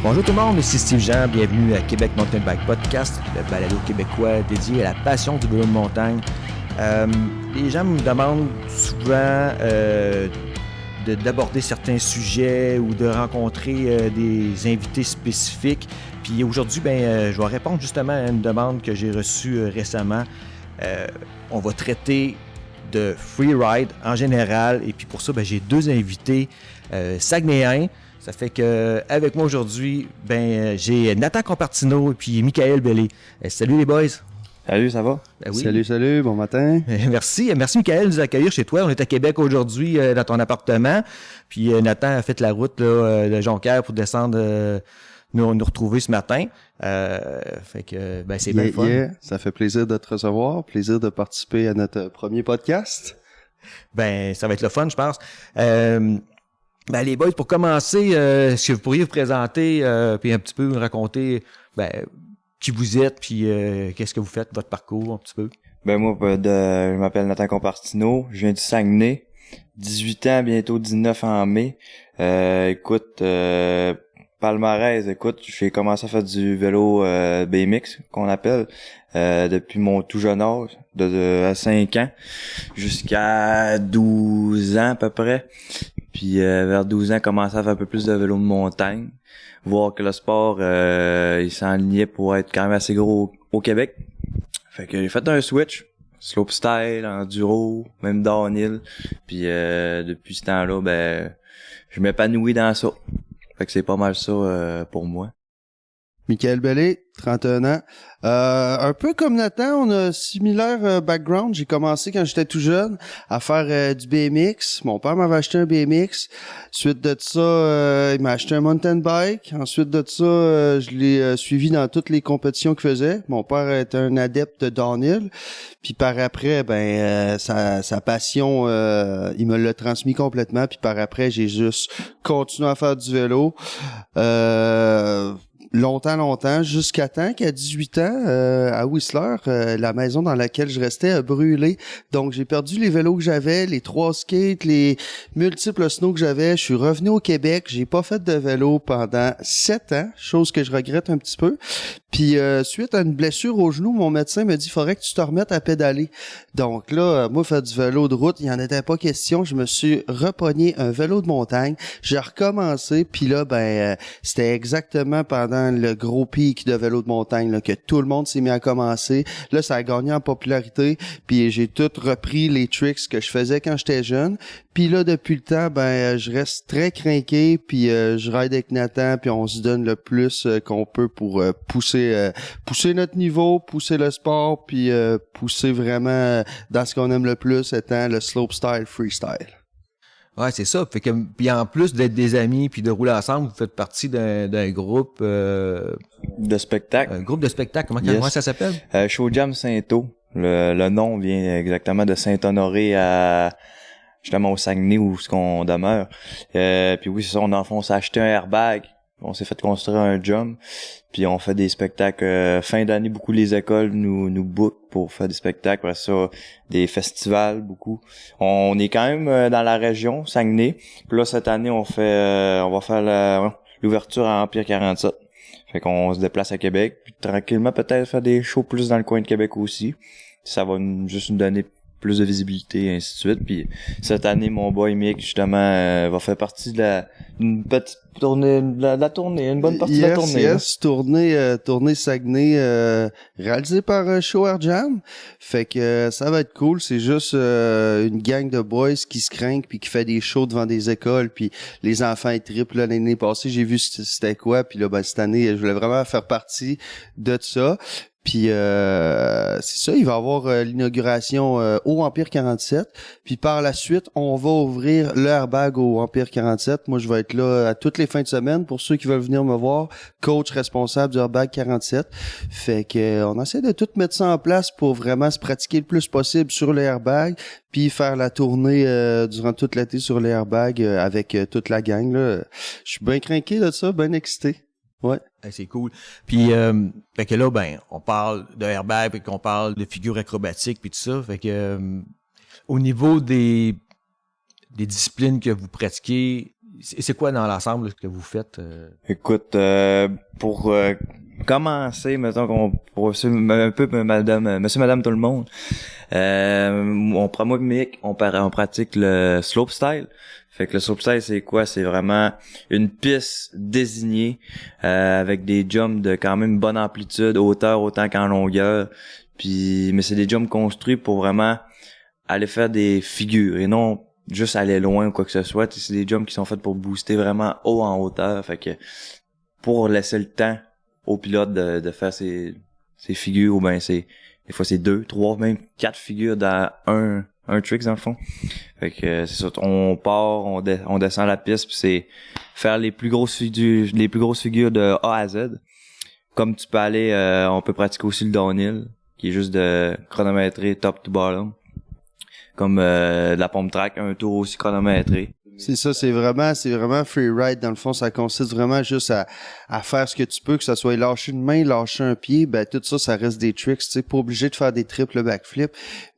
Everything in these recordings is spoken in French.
Bonjour tout le monde, ici Steve Jean, bienvenue à Québec Mountain Bike Podcast, le balado québécois dédié à la passion du vélo de montagne. Les gens me demandent souvent d'aborder certains sujets ou de rencontrer des invités spécifiques. Puis aujourd'hui, je vais répondre justement à une demande que j'ai reçue récemment. On va traiter de freeride en général et puis pour ça, j'ai deux invités saguenayens. Ça fait que avec moi aujourd'hui, j'ai Nathan Compartino et puis Michael Bellé. Salut les boys. Salut, ça va? Oui. Salut, bon matin. Merci Michael de nous accueillir chez toi. On est à Québec aujourd'hui dans ton appartement. Puis Nathan a fait la route de Jonquière pour descendre nous retrouver ce matin. Fait que c'est bien fun. Ça fait plaisir de te recevoir, plaisir de participer à notre premier podcast. Ça va être le fun, je pense. Les boys, pour commencer, est-ce que vous pourriez vous présenter puis un petit peu me raconter qui vous êtes puis qu'est-ce que vous faites, votre parcours un petit peu? Moi, je m'appelle Nathan Compartino, je viens du Saguenay, 18 ans, bientôt 19 en mai. Palmarès, j'ai commencé à faire du vélo BMX, qu'on appelle, depuis mon tout jeune âge, à 5 ans, jusqu'à 12 ans à peu près. Puis vers 12 ans, commencé à faire un peu plus de vélo de montagne, voir que le sport il s'enlignait pour être quand même assez gros au Québec. Fait que j'ai fait un switch, slopestyle, enduro, même downhill. Puis depuis ce temps-là, je m'épanouis dans ça. Fait que c'est pas mal ça pour moi. Michael Bellé, 31 ans. Un peu comme Nathan, on a similaire background. J'ai commencé quand j'étais tout jeune à faire du BMX. Mon père m'avait acheté un BMX. Suite de ça, il m'a acheté un mountain bike. Ensuite de ça, je l'ai suivi dans toutes les compétitions qu'il faisait. Mon père était un adepte de downhill. Puis par après, sa passion, il me l'a transmis complètement. Puis par après, j'ai juste continué à faire du vélo. Longtemps, jusqu'à temps qu'à 18 ans, à Whistler, la maison dans laquelle je restais a brûlé. Donc, j'ai perdu les vélos que j'avais, les 3 skates, les multiples snows que j'avais. Je suis revenu au Québec. J'ai pas fait de vélo pendant 7 ans, chose que je regrette un petit peu. Puis, suite à une blessure au genou, mon médecin me dit « Faudrait que tu te remettes à pédaler ». Donc là, moi, faire du vélo de route, il n'y en était pas question. Je me suis repogné un vélo de montagne. J'ai recommencé, puis là, c'était exactement pendant le gros pic de vélo de montagne là, que tout le monde s'est mis à commencer. Là, ça a gagné en popularité, puis j'ai tout repris les tricks que je faisais quand j'étais jeune. Puis là, depuis le temps, je reste très crinqué, puis je ride avec Nathan, puis on se donne le plus qu'on peut pour pousser notre niveau, pousser le sport, puis pousser vraiment dans ce qu'on aime le plus, étant le slopestyle freestyle. Ouais, c'est ça. Fait que puis en plus d'être des amis puis de rouler ensemble, vous faites partie d'un groupe de spectacle. Un groupe de spectacle. Comment ça s'appelle? Show Jam Saint-O. Le nom vient exactement de Saint-Honoré justement au Saguenay où qu'on demeure. Puis oui, c'est ça, on s'est acheté un airbag. On s'est fait construire un jump, puis on fait des spectacles fin d'année. Beaucoup les écoles nous bookent pour faire des spectacles. Après ça, des festivals, beaucoup. On est quand même dans la région, Saguenay. Puis là, cette année, on va faire l'ouverture à Empire 47. Fait qu'on se déplace à Québec. Puis tranquillement, peut-être faire des shows plus dans le coin de Québec aussi. Ça va juste nous donner plus de visibilité, et ainsi de suite. Puis cette année, mon boy Mick, justement, va faire partie de une petite tournée, la tournée, une bonne partie de la tournée. Yes, tournée Saguenay, réalisée par Show Jam. Fait que ça va être cool. C'est juste une gang de boys qui se craignent puis qui fait des shows devant des écoles. Puis les enfants ils trippent. Là, l'année passée, j'ai vu c'était quoi. Puis là, cette année, je voulais vraiment faire partie de ça. Puis c'est ça, il va y avoir l'inauguration au Empire 47. Puis par la suite, on va ouvrir le airbag au Empire 47. Moi, je vais être là à toutes les fins de semaine pour ceux qui veulent venir me voir, coach responsable du airbag 47. Fait que on essaie de tout mettre ça en place pour vraiment se pratiquer le plus possible sur le airbag, puis faire la tournée durant toute l'été sur le airbag avec toute la gang là. Je suis bien craqué de ça, bien excité. Ouais. C'est cool. Puis, fait que là, on parle de airbag, puis qu'on parle de figures acrobatiques, puis tout ça. Fait que, au niveau des disciplines que vous pratiquez, c'est quoi dans l'ensemble là, que vous faites? Écoute, pour commencer, mettons pour un peu monsieur, madame, tout le monde, moi et Mick, on pratique le slopestyle. Fait que le slopestyle, c'est quoi? C'est vraiment une piste désignée avec des jumps de quand même bonne amplitude, hauteur autant qu'en longueur. Mais c'est des jumps construits pour vraiment aller faire des figures et non juste aller loin ou quoi que ce soit. C'est des jumps qui sont faits pour booster vraiment haut en hauteur. Fait que pour laisser le temps au pilote de faire ses figures, ou ben des fois c'est 2, 3, même 4 figures dans un trick dans le fond. Fait que c'est ça, on part, on descend la piste, puis c'est faire les plus grosses figures de A à Z. Comme tu peux aller, on peut pratiquer aussi le downhill, qui est juste de chronométrer top to bottom. Comme de la pompe track, un tour aussi chronométré. C'est ça, c'est vraiment free ride. Dans le fond, ça consiste vraiment juste à faire ce que tu peux, que ça soit lâcher une main, lâcher un pied, ben tout ça, ça reste des tricks. Tu sais, pas obligé de faire des triples backflips.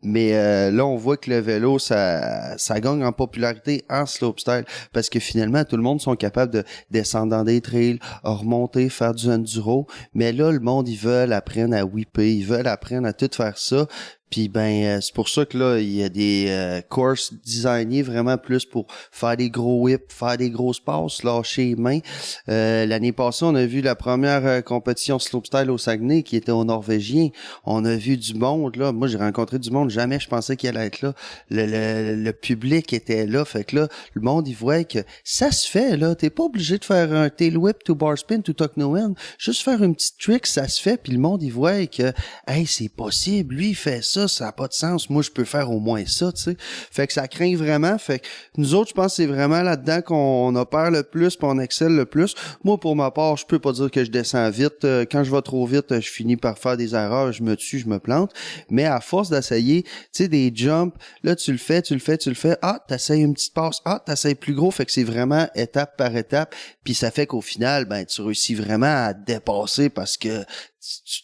Mais là, on voit que le vélo, ça gagne en popularité en slopestyle, parce que finalement, tout le monde sont capables de descendre dans des trails, remonter, faire du enduro. Mais là, le monde, ils veulent apprendre à whipper, ils veulent apprendre à tout faire ça. Puis c'est pour ça que là, il y a des courses designées vraiment plus pour faire des gros whips, faire des grosses passes, lâcher les mains. L'année passée, on a vu la première compétition slopestyle au Saguenay qui était au Norvégien. On a vu du monde, là. Moi, j'ai rencontré du monde. Jamais je pensais qu'il allait être là. Le public était là. Fait que là, le monde, il voit que ça se fait, là. T'es pas obligé de faire un tail whip, to bar spin, to tuck no end. Juste faire une petite trick, ça se fait. Puis le monde, il voit que, hey, c'est possible. Lui, il fait ça a pas de sens. Moi, je peux faire au moins ça, tu sais. Fait que ça craint vraiment. Fait que nous autres, je pense que c'est vraiment là-dedans qu'on opère le plus puis on excelle le plus. Moi, pour ma part, je peux pas dire que je descends vite. Quand je vais trop vite, je finis par faire des erreurs, je me tue, je me plante. Mais à force d'essayer, tu sais, des jumps, là, tu le fais. Ah, t'essayes une petite passe. Ah, t'essayes plus gros. Fait que c'est vraiment étape par étape. Puis ça fait qu'au final, tu réussis vraiment à dépasser parce que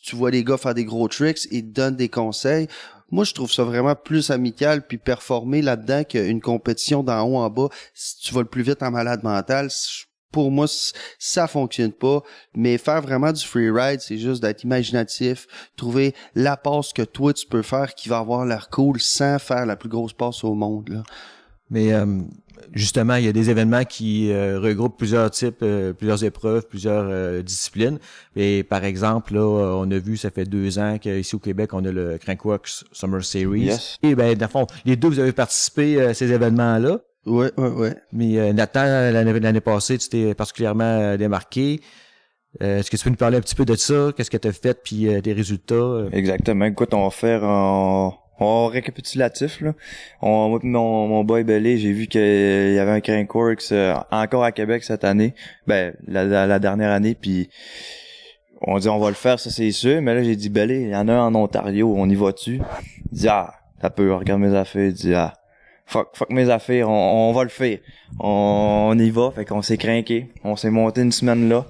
tu vois les gars faire des gros tricks, ils te donnent des conseils. Moi, je trouve ça vraiment plus amical puis performer là-dedans qu'une compétition d'en haut en bas. Si tu vas le plus vite en malade mental, pour moi, ça fonctionne pas. Mais faire vraiment du freeride, c'est juste d'être imaginatif, trouver la passe que toi, tu peux faire qui va avoir l'air cool sans faire la plus grosse passe au monde, là. Mais justement, il y a des événements qui regroupent plusieurs types, plusieurs épreuves, plusieurs disciplines. Et par exemple, là, on a vu, ça fait 2 ans qu'ici au Québec, on a le Crankworx Summer Series. Yes. Et dans le fond, les deux, vous avez participé à ces événements-là. Ouais. Mais Nathan, l'année passée, tu t'es particulièrement démarqué. Est-ce que tu peux nous parler un petit peu de ça? Qu'est-ce que tu as fait, puis tes résultats? Exactement. Écoute, on va faire en récapitulatif, là. Moi pis mon boy Belé, j'ai vu qu'il y avait un Crankworx encore à Québec cette année. La dernière année, puis on dit on va le faire, ça c'est sûr. Mais là, j'ai dit Belé, il y en a un en Ontario, on y va-tu? Il dit t'as peu, regarde mes affaires. Il dit fuck mes affaires, on va le faire. On y va, fait qu'on s'est craqué. On s'est monté une semaine là.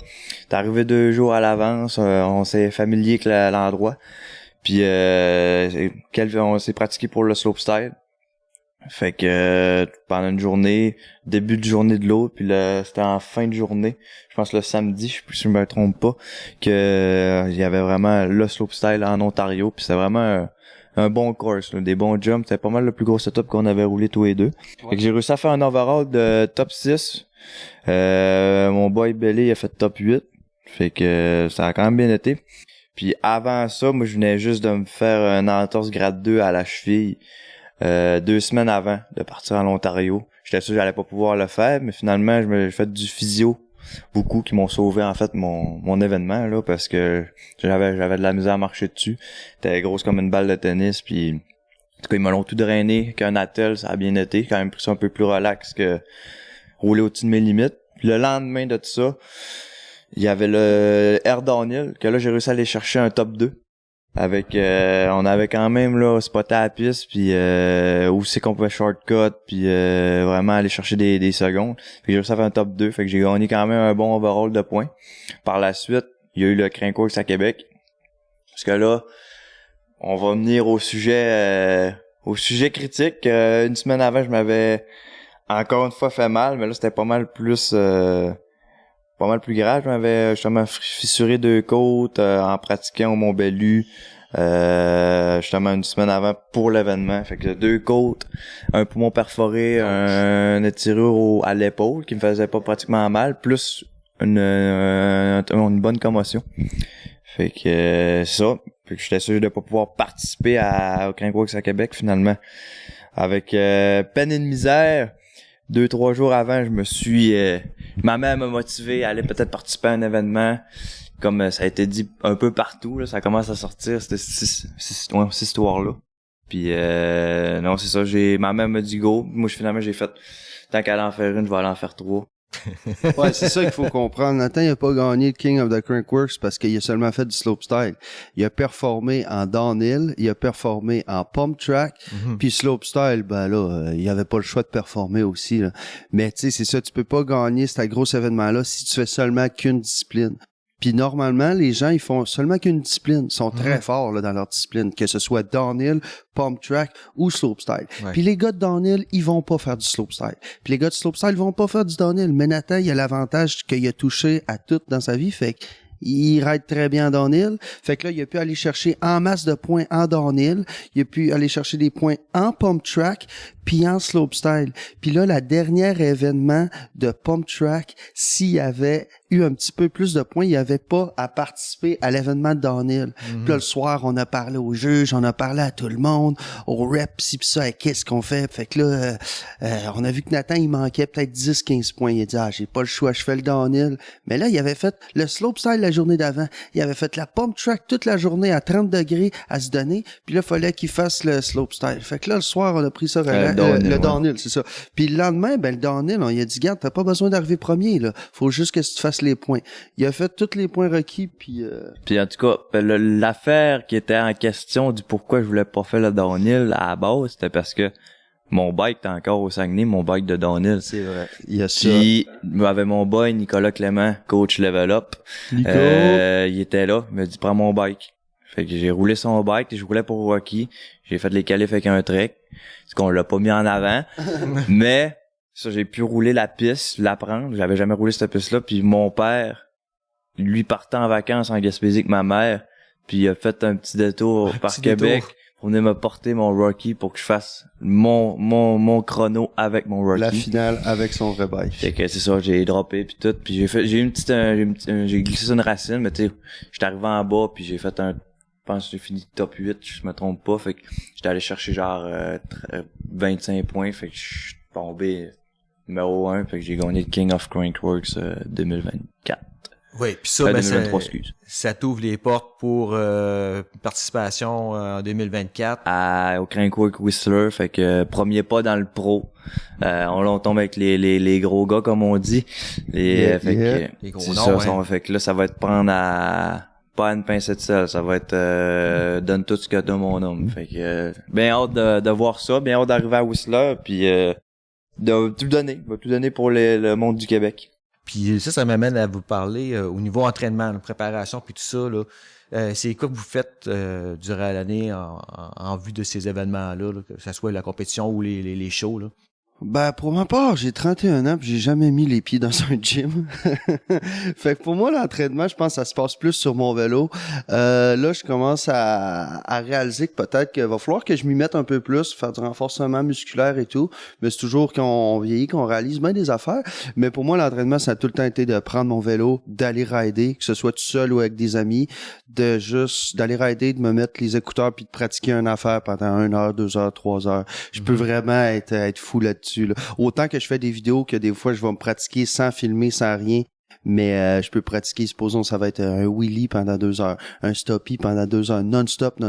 T'es arrivé 2 jours à l'avance, on s'est familier avec l'endroit. Puis on s'est pratiqué pour le slopestyle. Fait que pendant une journée, début de journée de l'autre, puis c'était en fin de journée, je pense le samedi, je me trompe pas, que il y avait vraiment le slopestyle en Ontario, puis c'était vraiment un bon course, là, des bons jumps. C'était pas mal le plus gros setup qu'on avait roulé tous les deux. Fait que j'ai réussi à faire un overall de top 6. Mon boy Belly a fait top 8. Fait que ça a quand même bien été. Puis avant ça, moi je venais juste de me faire un entorse grade 2 à la cheville 2 semaines avant de partir en Ontario. J'étais sûr que j'allais pas pouvoir le faire, mais finalement j'ai fait du physio beaucoup qui m'ont sauvé en fait mon événement là, parce que j'avais de la misère à marcher dessus. C'était grosse comme une balle de tennis, puis en tout cas ils me l'ont tout drainé qu'un attel, ça a bien été, quand même pris ça un peu plus relax que rouler au-dessus de mes limites. Puis le lendemain de tout ça, il y avait le Air Downhill, que là, j'ai réussi à aller chercher un top 2. Avec, on avait quand même, là, spoté à la piste, puis où c'est qu'on pouvait shortcut, puis vraiment aller chercher des secondes. Puis j'ai réussi à faire un top 2, fait que j'ai gagné quand même un bon overall de points. Par la suite, il y a eu le Crankworx à Québec. Parce que là, on va venir au sujet critique. Une semaine avant, je m'avais encore une fois fait mal, mais là c'était pas mal plus grave. Je m'avais justement fissuré 2 côtes en pratiquant au Mont-Bellu. Justement une semaine avant pour l'événement. Fait que 2 côtes, un poumon perforé, une étirure à l'épaule qui me faisait pas pratiquement mal, plus une bonne commotion. Fait que c'est ça. Fait que j'étais sûr de pas pouvoir participer au Crankworx à Québec finalement. Avec peine et de misère, 2-3 jours avant, je me suis ma mère m'a motivé à aller peut-être participer à un événement. Comme ça a été dit un peu partout, là, ça commence à sortir cette histoire-là. Puis non, c'est ça, ma mère m'a dit go. Moi, finalement, j'ai fait, tant qu'elle en faire une, je vais aller en faire 3. Ouais, c'est ça qu'il faut comprendre. Nathan, il a pas gagné le King of the Crankworx parce qu'il a seulement fait du slopestyle. Il a performé en downhill, il a performé en pump track, puis slopestyle, ben là, il avait pas le choix de performer aussi, là. Mais tu sais, c'est ça, tu peux pas gagner ce gros événement-là si tu fais seulement qu'une discipline. Puis normalement, les gens, ils font seulement qu'une discipline. Ils sont très forts là, dans leur discipline, que ce soit downhill, pump track ou slopestyle. Ouais. Puis les gars de downhill, ils vont pas faire du slopestyle. Puis les gars de slopestyle vont pas faire du downhill. Mais Nathan, il a l'avantage qu'il a touché à tout dans sa vie, fait il ride très bien en downhill. Fait que là, il a pu aller chercher en masse de points en downhill. Il a pu aller chercher des points en pump track puis en slopestyle. Puis là, la dernière événement de pump track, s'il avait eu un petit peu plus de points, il avait pas à participer à l'événement de downhill. Puis là, le soir, on a parlé au juge, on a parlé à tout le monde, au rep, pis ça, et qu'est-ce qu'on fait? Fait que là, on a vu que Nathan, il manquait peut-être 10-15 points. Il a dit, j'ai pas le choix, je fais le downhill. Mais là, il avait fait le slopestyle la journée d'avant. Il avait fait la pump track toute la journée à 30 degrés à se donner. Puis là, il fallait qu'il fasse le slopestyle. Fait que là, le soir, on a pris ça le downhill, c'est ça. Puis le lendemain, le downhill, on lui a dit, garde, t'as pas besoin d'arriver premier, là. Faut juste que tu fasses les points. Il a fait tous les points requis, puis... Puis en tout cas, l'affaire qui était en question du pourquoi je voulais pas faire le downhill à la base, c'était parce que mon bike était encore au Saguenay, mon bike de downhill. C'est vrai. Il y a ça. Puis, avec mon boy, Nicolas Clément, coach Level Up. Nico. Il était là, il m'a dit, prends mon bike. Fait que j'ai roulé son bike, je roulais pour Rocky. J'ai fait les qualifs avec un trek. C'est qu'on l'a pas mis en avant. Mais, ça, j'ai pu rouler la piste, l'apprendre. J'avais jamais roulé cette piste-là. Puis mon père, lui partait en vacances en Gaspésie avec ma mère. Puis il a fait un petit détour par Québec pour venir me porter mon Rocky pour que je fasse mon chrono avec mon Rocky. La finale avec son vrai bike. Fait que c'est ça, j'ai droppé puis tout. Puis j'ai glissé sur une racine, mais tu sais, j'étais arrivé en bas puis j'ai fait je pense que j'ai fini top 8, je me trompe pas. Fait que j'étais allé chercher genre 25 points. Fait que je suis tombé numéro 1. Fait que j'ai gagné le King of Crankworx 2024. Oui, puis ça, 2023, excuse. Ça t'ouvre les portes pour participation en 2024. Au Crankworx Whistler, fait que premier pas dans le pro. On tombe avec les gros gars, comme on dit. Les gros noms, fait que là, ça va être prendre pas une pincée de sel, ça va être donne tout ce que t'as mon homme. Fait que bien hâte de voir ça, bien hâte d'arriver à Whistler, puis de tout donner pour le monde du Québec. Puis ça m'amène à vous parler au niveau entraînement, préparation, puis tout ça, là. C'est quoi que vous faites durant l'année en vue de ces événements-là, là, que ce soit la compétition ou les shows, là? Ben, pour ma part, j'ai 31 ans, puis j'ai jamais mis les pieds dans un gym. Fait que pour moi, l'entraînement, je pense que ça se passe plus sur mon vélo. Là, je commence à réaliser que peut-être qu'il va falloir que je m'y mette un peu plus, faire du renforcement musculaire et tout. Mais c'est toujours qu'on vieillit, qu'on réalise bien des affaires. Mais pour moi, l'entraînement, ça a tout le temps été de prendre mon vélo, d'aller rider, que ce soit tout seul ou avec des amis, d'aller rider, de me mettre les écouteurs puis de pratiquer une affaire pendant 1 heure, 2 heures, 3 heures. Je peux vraiment être fou là-dessus. Là. Autant que je fais des vidéos que des fois je vais me pratiquer sans filmer, sans rien, mais je peux pratiquer, supposons ça va être un wheelie pendant 2 heures, un stoppie pendant 2 heures, non-stop,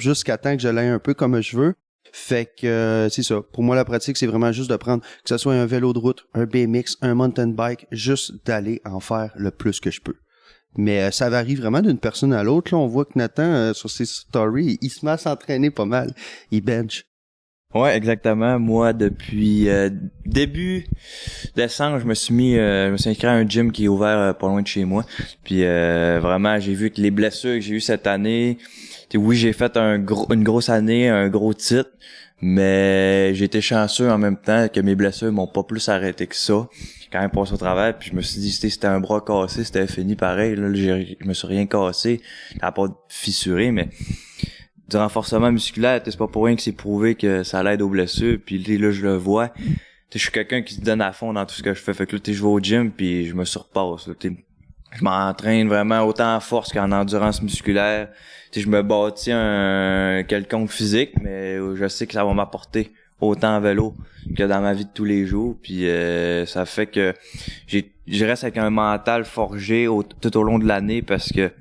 jusqu'à temps que je l'aille un peu comme je veux. Fait que c'est ça. Pour moi, la pratique, c'est vraiment juste de prendre, que ce soit un vélo de route, un BMX, un mountain bike, juste d'aller en faire le plus que je peux. Mais ça varie vraiment d'une personne à l'autre. Là, on voit que Nathan, sur ses stories, il se met à s'entraîner pas mal. Il bench. Ouais, exactement. Moi, depuis début décembre, je me suis inscrit à un gym qui est ouvert pas loin de chez moi. Puis vraiment, j'ai vu que les blessures que j'ai eues cette année, oui, j'ai fait une grosse année, un gros titre, Mais j'ai été chanceux en même temps que mes blessures m'ont pas plus arrêté que ça. J'ai quand même passé au travers, puis je me suis dit, c'était un bras cassé, c'était fini pareil. Là, je me suis rien cassé, à part fissuré, mais du renforcement musculaire, c'est pas pour rien que c'est prouvé que ça l'aide aux blessures. Puis là, je le vois. Je suis quelqu'un qui se donne à fond dans tout ce que je fais. Fait que là, je vais au gym, puis je me surpasse. Là, je m'entraîne vraiment autant en force qu'en endurance musculaire. Je me bâtis un quelconque physique, mais je sais que ça va m'apporter autant en vélo que dans ma vie de tous les jours. Puis ça fait que je reste avec un mental forgé tout au long de l'année parce que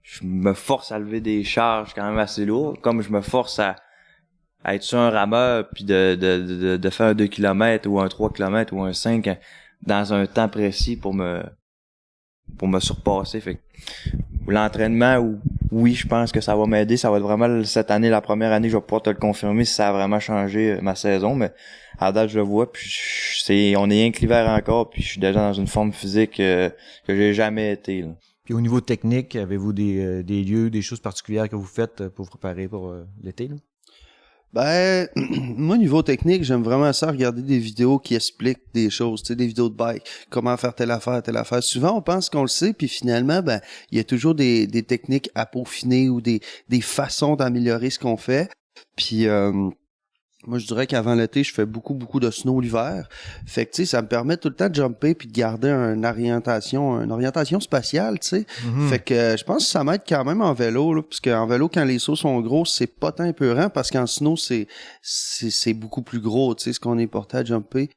je me force à lever des charges quand même assez lourdes, comme je me force à être sur un rameur puis de faire un 2 km ou un 3 km ou un 5 dans un temps précis pour me surpasser. Fait que l'entraînement, oui, je pense que ça va m'aider. Ça va être vraiment cette année, la première année, je vais pouvoir te le confirmer si ça a vraiment changé ma saison. Mais à date, je le vois. Puis on est rien que l'hiver encore. Puis je suis déjà dans une forme physique que j'ai jamais été. Là. Puis au niveau technique, avez-vous des lieux, des choses particulières que vous faites pour vous préparer pour l'été? Là? Ben, moi, niveau technique, j'aime vraiment ça, regarder des vidéos qui expliquent des choses, tu sais, des vidéos de bike, comment faire telle affaire, telle affaire. Souvent, on pense qu'on le sait, puis finalement, ben, il y a toujours des techniques à peaufiner ou des façons d'améliorer ce qu'on fait. Puis, moi, je dirais qu'avant l'été, je fais beaucoup de snow l'hiver. Fait que, tu sais, ça me permet tout le temps de jumper puis de garder une orientation spatiale, tu sais. Mm-hmm. Fait que, je pense que ça m'aide quand même en vélo, là, parce qu'en vélo, quand les sauts sont gros, c'est pas tant épeurant, parce qu'en snow, c'est beaucoup plus gros, tu sais, ce qu'on est porté à jumper.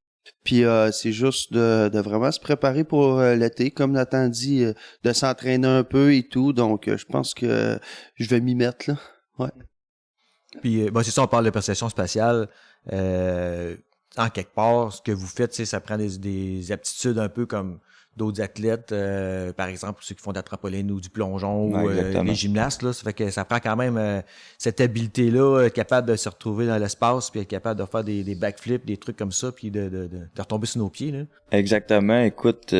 Puis, c'est juste de vraiment se préparer pour l'été, comme Nathan dit, de s'entraîner un peu et tout. Donc, je pense que je vais m'y mettre, là. Ouais. Puis, c'est ça, on parle de perception spatiale. En quelque part, ce que vous faites, ça prend des aptitudes un peu comme d'autres athlètes, par exemple, ceux qui font de la trampoline ou du plongeon ou les gymnastes. Là, ça fait que ça prend quand même cette habileté-là, être capable de se retrouver dans l'espace, puis être capable de faire des backflips, des trucs comme ça, puis de retomber sur nos pieds. Là. Exactement. Écoute,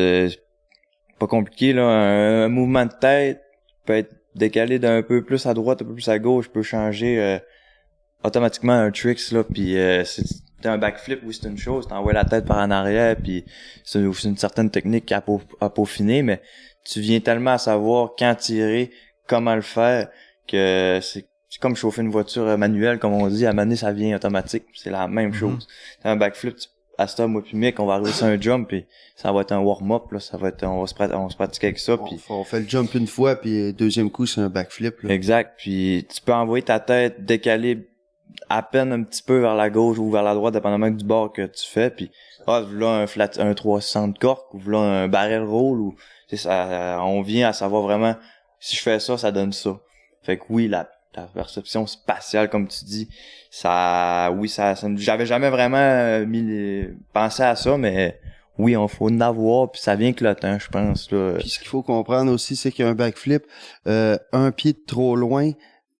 pas compliqué, là. Un mouvement de tête peut être décalé d'un peu plus à droite, un peu plus à gauche, peut changer automatiquement un tricks, là, puis c'est un backflip, oui, c'est une chose, t'envoies la tête par en arrière, puis c'est une certaine technique à peaufiner, mais tu viens tellement à savoir quand tirer, comment le faire, que c'est comme chauffer une voiture manuelle, comme on dit, à maner, ça vient automatique, c'est la même chose. Un backflip, à ce moi puis Mick, on va arriver sur un jump, puis ça va être un warm-up, là, ça va être, on se pratique avec ça, puis on fait le jump une fois, puis deuxième coup, c'est un backflip, là. Exact, puis tu peux envoyer ta tête décalée à peine un petit peu vers la gauche ou vers la droite, dépendamment du bord que tu fais, puis voilà un 360 cork, ou voilà un barrel roll, ou ça, on vient à savoir vraiment si je fais ça, ça donne ça. Fait que oui, la perception spatiale, comme tu dis, ça j'avais jamais vraiment pensé à ça, mais oui, on faut en avoir, puis ça vient que le temps, je pense. Là. Puis ce qu'il faut comprendre aussi, c'est qu'un backflip, un pied de trop loin,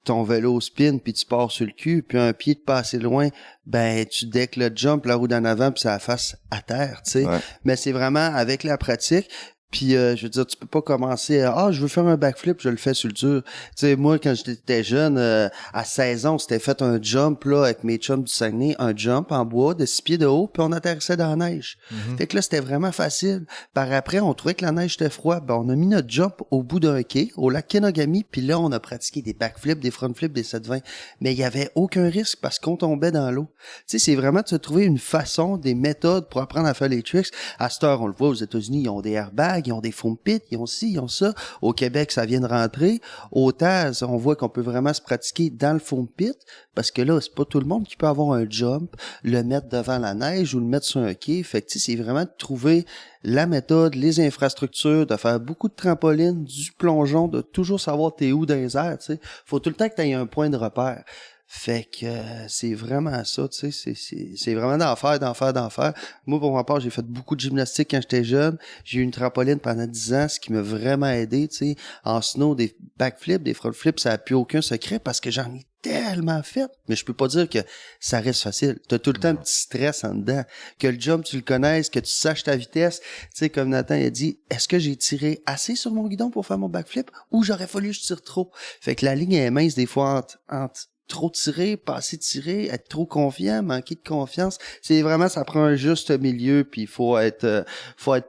ton vélo spin, puis tu pars sur le cul, puis un pied de pas assez loin, ben tu decks le jump, la roue d'en avant, puis ça la face à terre, tu sais. Ouais. Mais c'est vraiment avec la pratique. Puis je veux dire, tu peux pas commencer à je veux faire un backflip, je le fais sur le dur. Tu sais, moi quand j'étais jeune, à 16 ans, on s'était fait un jump là avec mes chums du Saguenay, un jump en bois de 6 pieds de haut, puis on atterrissait dans la neige. Fait que là, c'était vraiment facile. Par après, on trouvait que la neige était froide, ben on a mis notre jump au bout d'un quai, au lac Kenogami, puis là on a pratiqué des backflips, des frontflips, des 720, mais il y avait aucun risque parce qu'on tombait dans l'eau. Tu sais, c'est vraiment de se trouver une façon, des méthodes pour apprendre à faire les tricks. À cette heure, on le voit aux États-Unis, ils ont des airbags, ils ont des foam pits, ils ont ci, ils ont ça. Au Québec, ça vient de rentrer. Au Taz, on voit qu'on peut vraiment se pratiquer dans le foam pit, parce que là, c'est pas tout le monde qui peut avoir un jump, le mettre devant la neige ou le mettre sur un quai. Fait que, c'est vraiment de trouver la méthode, les infrastructures, de faire beaucoup de trampolines, du plongeon, de toujours savoir t'es où dans les airs, tu sais. Faut tout le temps que t'aies un point de repère. Fait que c'est vraiment ça, tu sais, c'est vraiment d'en faire. Moi, pour ma part, j'ai fait beaucoup de gymnastique quand j'étais jeune. J'ai eu une trampoline pendant 10 ans, ce qui m'a vraiment aidé, tu sais. En snow, des backflips, des frontflips, ça n'a plus aucun secret parce que j'en ai tellement fait. Mais je peux pas dire que ça reste facile. T'as tout le temps un petit stress en dedans. Que le jump, tu le connaisses, que tu saches ta vitesse. Tu sais, comme Nathan a dit, est-ce que j'ai tiré assez sur mon guidon pour faire mon backflip ou j'aurais fallu que je tire trop? Fait que la ligne est mince des fois entre trop tirer, pas assez tirer, être trop confiant, manquer de confiance. C'est vraiment, ça prend un juste milieu, puis il faut être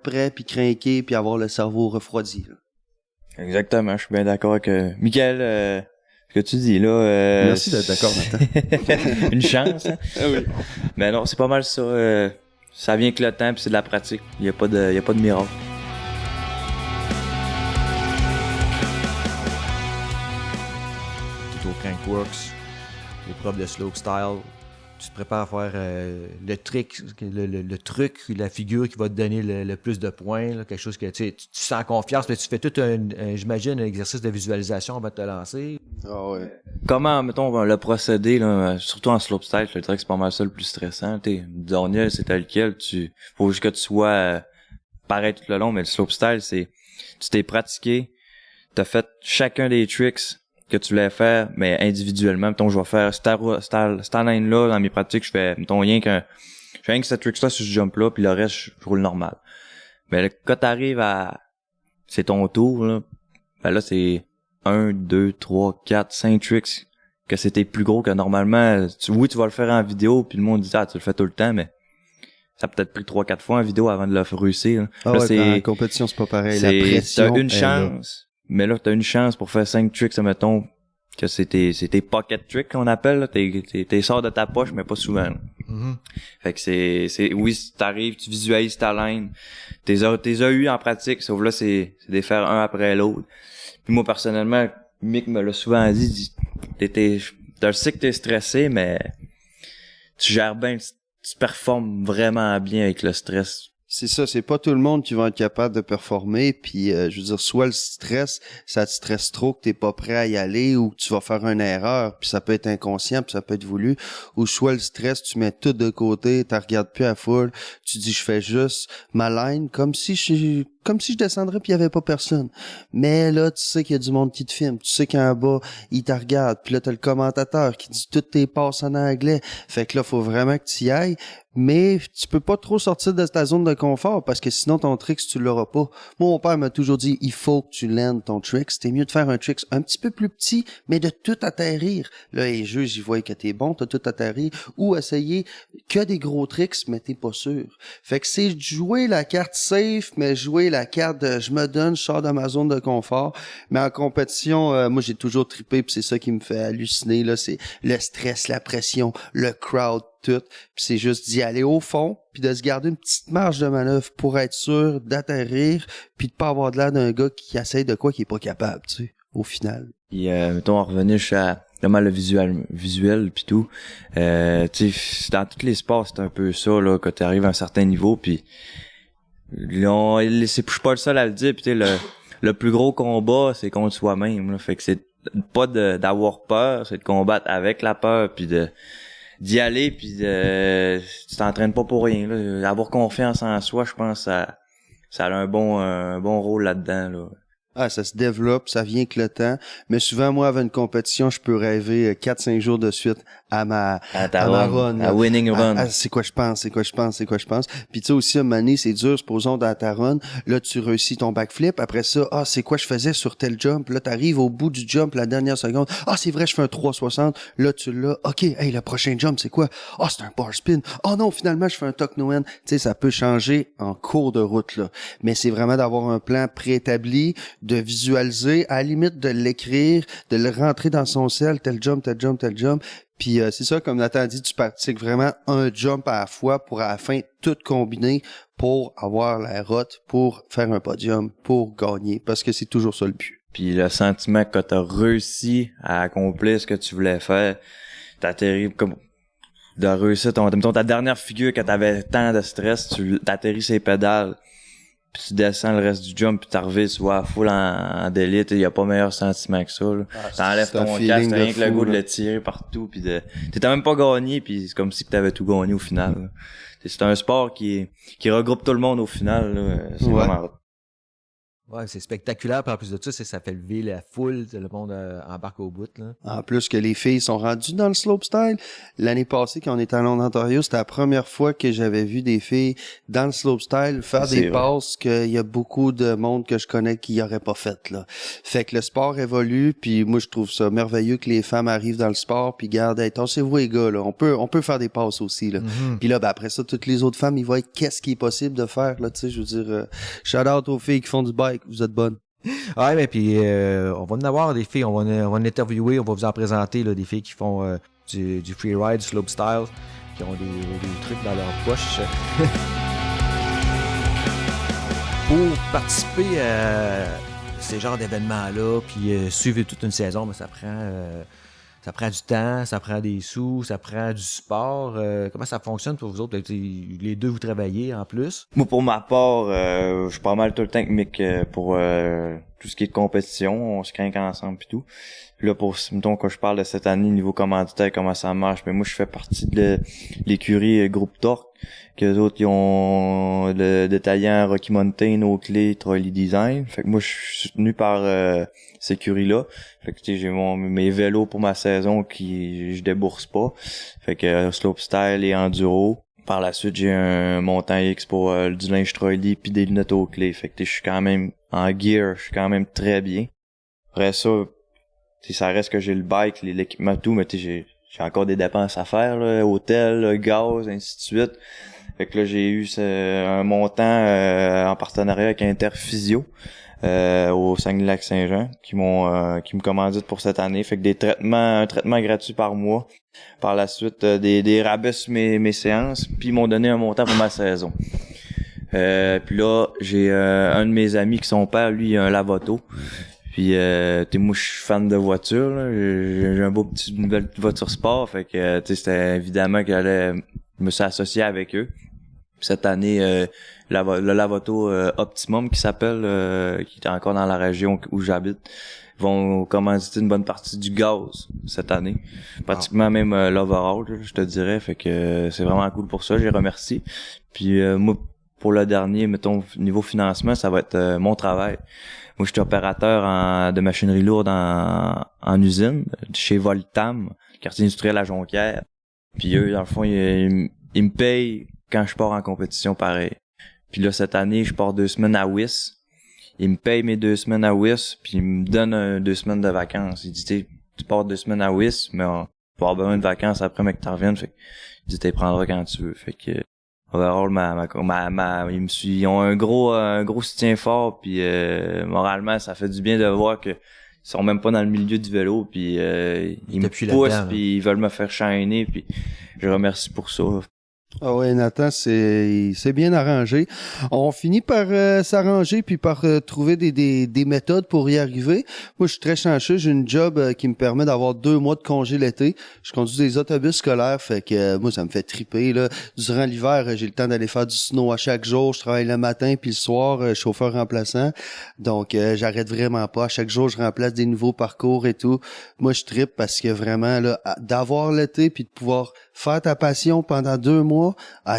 prêt, puis craquer, puis avoir le cerveau refroidi, là. Exactement, je suis bien d'accord avec Michael, ce que tu dis là. Merci d'être d'accord, Nathan. Une chance. Hein? Ah oui. Mais non, c'est pas mal ça. Ça vient que le temps, puis c'est de la pratique. Il y a pas de miracle. Tout au Crankworks, l'épreuve de slopestyle, tu te prépares à faire le truc, la figure qui va te donner le plus de points, là, quelque chose que tu sens confiance, mais tu fais tout j'imagine, un exercice de visualisation avant de te lancer. Ah ouais. Comment, mettons, le procédé, là, surtout en slopestyle, je te dirais que c'est pas mal ça le plus stressant. Downhill, c'est tel quel, faut juste que tu sois pareil tout le long, mais le slopestyle, c'est, tu t'es pratiqué, t'as fait chacun des tricks que tu voulais faire, mais individuellement. Mettons, je vais faire cette line-là, dans mes pratiques, je fais, mettons, rien que cette trick-là sur ce jump-là, puis le reste, je roule normal. Mais là, quand t'arrives c'est ton tour, là, ben là, c'est 1, 2, 3, 4, 5 tricks que c'était plus gros que normalement. Tu vas le faire en vidéo, puis le monde dit, tu le fais tout le temps, mais ça a peut-être pris 3-4 fois en vidéo avant de le réussir. Ah là, ouais, dans la compétition, c'est pas pareil. La pression, t'as une chance. Mais là, t'as une chance pour faire 5 tricks, mettons, que c'est tes pocket tricks qu'on appelle, là. T'es sors de ta poche, mais pas souvent, là. Mm-hmm. Fait que oui, si t'arrives, tu visualises ta ligne. T'es as eu en pratique, sauf là, c'est des faire un après l'autre. Puis moi, personnellement, Mick me l'a souvent dit, je sais que t'es stressé, mais tu gères bien, tu performes vraiment bien avec le stress. C'est ça, c'est pas tout le monde qui va être capable de performer, puis je veux dire, soit le stress, ça te stresse trop que t'es pas prêt à y aller, ou que tu vas faire une erreur, puis ça peut être inconscient, puis ça peut être voulu, ou soit le stress, tu mets tout de côté, tu regardes plus à foule, tu dis je fais juste ma line, comme si je descendrais puis il y avait pas personne. Mais là, tu sais qu'il y a du monde qui te filme, tu sais qu'en bas, il te regarde, puis là t'as le commentateur qui dit toutes tes passes en anglais. Fait que là, faut vraiment que tu y ailles. Mais tu peux pas trop sortir de ta zone de confort parce que sinon ton trick, tu l'auras pas. Moi, mon père m'a toujours dit, il faut que tu landes ton trick. C'était mieux de faire un trick un petit peu plus petit, mais de tout atterrir. Là, les jeux, j'y vois que t'es bon, t'as tout atterri. Ou essayer que des gros tricks, mais t'es pas sûr. Fait que c'est jouer la carte safe, mais jouer la carte de je me donne, je sors de ma zone de confort. Mais en compétition, moi, j'ai toujours trippé, puis c'est ça qui me fait halluciner, là. C'est le stress, la pression, le crowd, tout, puis c'est juste d'y aller au fond, puis de se garder une petite marge de manœuvre pour être sûr d'atterrir, puis de pas avoir de l'air d'un gars qui essaye de quoi qui est pas capable, tu sais, au final. Puis mettons, on revenait à vraiment le visuel puis tout. Tu sais, dans tous les sports, c'est un peu ça, là, quand t'arrives à un certain niveau, puis je suis pas le seul à le dire, puis tu sais, le plus gros combat, c'est contre soi-même, là. Fait que c'est pas d'avoir peur, c'est de combattre avec la peur, puis d'y aller, puis tu t'entraînes pas pour rien, là. Avoir confiance en soi, je pense ça a un bon rôle là-dedans, là. Ah, ça se développe, ça vient avec le temps. Mais souvent, moi, avant une compétition, je peux rêver 4-5 jours de suite à ma run. À winning run. C'est quoi je pense. Puis tu sais aussi, à un moment donné, c'est dur, supposons dans ta run, là, tu réussis ton backflip. Après ça, c'est quoi je faisais sur tel jump? Là, t'arrives au bout du jump, la dernière seconde. C'est vrai, je fais un 360. Là, tu l'as. OK, hey, le prochain jump, c'est quoi? C'est un bar spin. Non, finalement, je fais un tuck no end. Tu sais, ça peut changer en cours de route, là. Mais c'est vraiment d'avoir un plan préétabli, de visualiser, à la limite de l'écrire, de le rentrer dans son cell, tel jump. Puis c'est ça, comme Nathan a dit, tu pratiques vraiment un jump à la fois pour à la fin tout combiner pour avoir la route, pour faire un podium, pour gagner, parce que c'est toujours ça le but. Puis le sentiment que t'as réussi à accomplir ce que tu voulais faire, t'atterris comme de réussir ta dernière figure que t'avais tant de stress, tu t'atterris ses pédales, puis tu descends le reste du jump, puis t'arrives, tu vois, full en délite, il y a pas meilleur sentiment que ça, là. T'enlèves ton casque, t'as rien que le goût de le tirer partout, puis t'as même pas gagné, puis c'est comme si t'avais tout gagné au final, là. C'est un sport qui regroupe tout le monde au final, là. C'est vraiment... Ouais, c'est spectaculaire. Puis en plus de ça, ça fait lever la foule. Le monde embarque au bout. Là. En plus que les filles sont rendues dans le slopestyle. L'année passée, quand on était allé en Ontario, c'était la première fois que j'avais vu des filles dans le slopestyle faire des passes qu'il y a beaucoup de monde que je connais qui n'aurait pas fait, là. Fait que le sport évolue, puis moi, je trouve ça merveilleux que les femmes arrivent dans le sport, puis gardent, attention-vous les gars, là. On peut faire des passes aussi, là. Mm-hmm. Puis là, ben, après ça, toutes les autres femmes, ils voient qu'est-ce qui est possible de faire, là, tu sais, je veux dire, shout out aux filles qui font du bike, vous êtes bonnes. Ouais, mais puis on va en avoir des filles, on va en interviewer, on va vous en présenter là, des filles qui font du freeride, du slopestyle, qui ont des trucs dans leur poche. Pour participer à ces genres d'événements-là, puis suivre toute une saison, ben, ça prend du temps, ça prend des sous, ça prend du support. Comment ça fonctionne pour vous autres? Les deux, vous travaillez en plus? Moi, pour ma part, je suis pas mal tout le temps avec Mick pour tout ce qui est de compétition. On se craint ensemble et tout. Puis là, mettons, quand je parle de cette année, niveau commanditaire, comment ça marche, mais moi, je fais partie de l'écurie Groupe Torque, qu'eux autres, ils ont le détaillant Rocky Mountain, Oakley, Trolley Design. Fait que moi, je suis soutenu par cette écurie-là. Fait que j'ai mes vélos pour ma saison qui je débourse pas. Fait que slopestyle et enduro. Par la suite, j'ai un montant X pour du linge Trolley puis des lunettes Oakley. Fait que je suis quand même en gear, je suis quand même très bien. Après ça, ça reste que j'ai le bike, l'équipement, tout, mais j'ai encore des dépenses à faire, là, hôtel, gaz, ainsi de suite. Fait que là, j'ai eu un montant en partenariat avec Interphysio au Saguenay-Lac-Saint-Jean qui me commanditent pour cette année. Fait que un traitement gratuit par mois. Par la suite, des rabais sur mes séances, puis ils m'ont donné un montant pour ma saison. Puis là, j'ai un de mes amis qui son père, lui, il a un lave-auto. Puis moi je suis fan de voiture, là. J'ai une belle voiture sport, fait que c'était évidemment que je me suis associé avec eux. Puis cette année le lave-auto Optimum qui s'appelle qui est encore dans la région où j'habite vont commanditer une bonne partie du gaz cette année. Pratiquement même l'overall, je te dirais, fait que c'est vraiment cool pour ça, je les remercie. Puis moi pour le dernier, mettons niveau financement, ça va être mon travail. Moi, je suis opérateur de machinerie lourde en usine, chez Voltam, quartier industriel à Jonquière. Puis eux, dans le fond, ils me payent quand je pars en compétition pareil. Puis là, cette année, je pars 2 semaines à WIS. Ils me payent mes 2 semaines à WIS, puis ils me donnent 2 semaines de vacances. Ils disent, tu pars 2 semaines à WIS, mais on va avoir besoin de vacances après, mais que t'en reviennes. Fait que, ils disent, tu les prendras quand tu veux. Fait que, overall, ils ont un gros soutien fort, puis moralement, ça fait du bien de voir que ils sont même pas dans le milieu du vélo, puis ils me poussent, puis ils veulent me faire shiner, puis je remercie pour ça. Ah ouais, Nathan, c'est bien arrangé. On finit par s'arranger puis par trouver des méthodes pour y arriver. Moi, je suis très chanceux. J'ai une job qui me permet d'avoir 2 mois de congé l'été. Je conduis des autobus scolaires, fait que moi, ça me fait triper, là. Durant l'hiver, j'ai le temps d'aller faire du snow à chaque jour. Je travaille le matin puis le soir, chauffeur remplaçant. Donc, j'arrête vraiment pas. À chaque jour, je remplace des nouveaux parcours et tout. Moi, je tripe parce que vraiment, là, d'avoir l'été puis de pouvoir faire ta passion pendant 2 mois,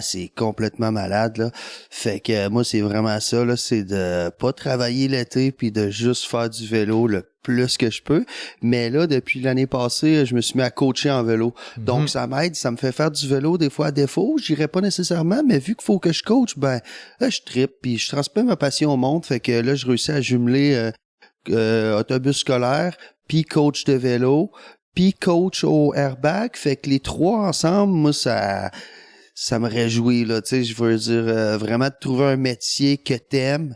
c'est complètement malade, là. Fait que moi, c'est vraiment ça, là, c'est de pas travailler l'été puis de juste faire du vélo le plus que je peux. Mais là, depuis l'année passée, je me suis mis à coacher en vélo. Donc, ça m'aide, ça me fait faire du vélo des fois à défaut. J'irais pas nécessairement, mais vu qu'il faut que je coach, je trippe puis je transmets ma passion au monde. Fait que là, je réussis à jumeler autobus scolaire puis coach de vélo puis coach au airbag, fait que les 3 ensemble, moi, ça me réjouit, là, tu sais, je veux dire, vraiment de trouver un métier que t'aimes,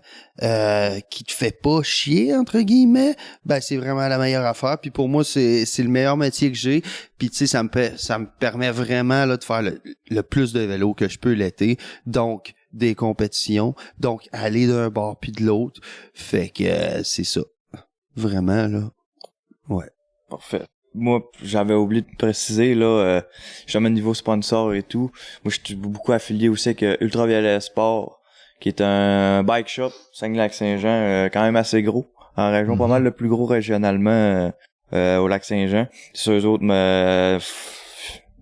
qui te fait pas chier, entre guillemets, c'est vraiment la meilleure affaire, puis pour moi, c'est le meilleur métier que j'ai, puis tu sais, ça me permet vraiment, là, de faire le plus de vélo que je peux l'été, donc des compétitions, donc aller d'un bord puis de l'autre, fait que c'est ça, vraiment, là, ouais. Parfait. Moi, j'avais oublié de préciser, là, jamais niveau sponsor et tout. Moi, je suis beaucoup affilié aussi avec Ultraviolet Sport, qui est un bike shop, Saguenay-Lac-Saint-Jean, quand même assez gros, en région, pas mal le plus gros régionalement au Lac-Saint-Jean. C'est eux autres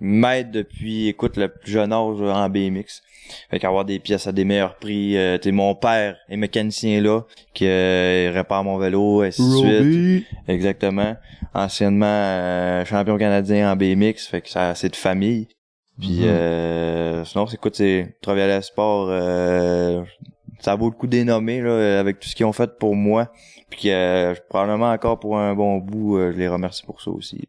m'aide depuis, écoute, le plus jeune âge en BMX. Fait qu'avoir des pièces à des meilleurs prix. T'sais, mon père est mécanicien là, qui répare mon vélo, et ainsi de suite. Exactement. Anciennement champion canadien en BMX, fait que ça c'est de famille. Puis sinon, c'est travailler à sport, ça vaut le coup de les nommer là, avec tout ce qu'ils ont fait pour moi. Puis probablement encore pour un bon bout, je les remercie pour ça aussi.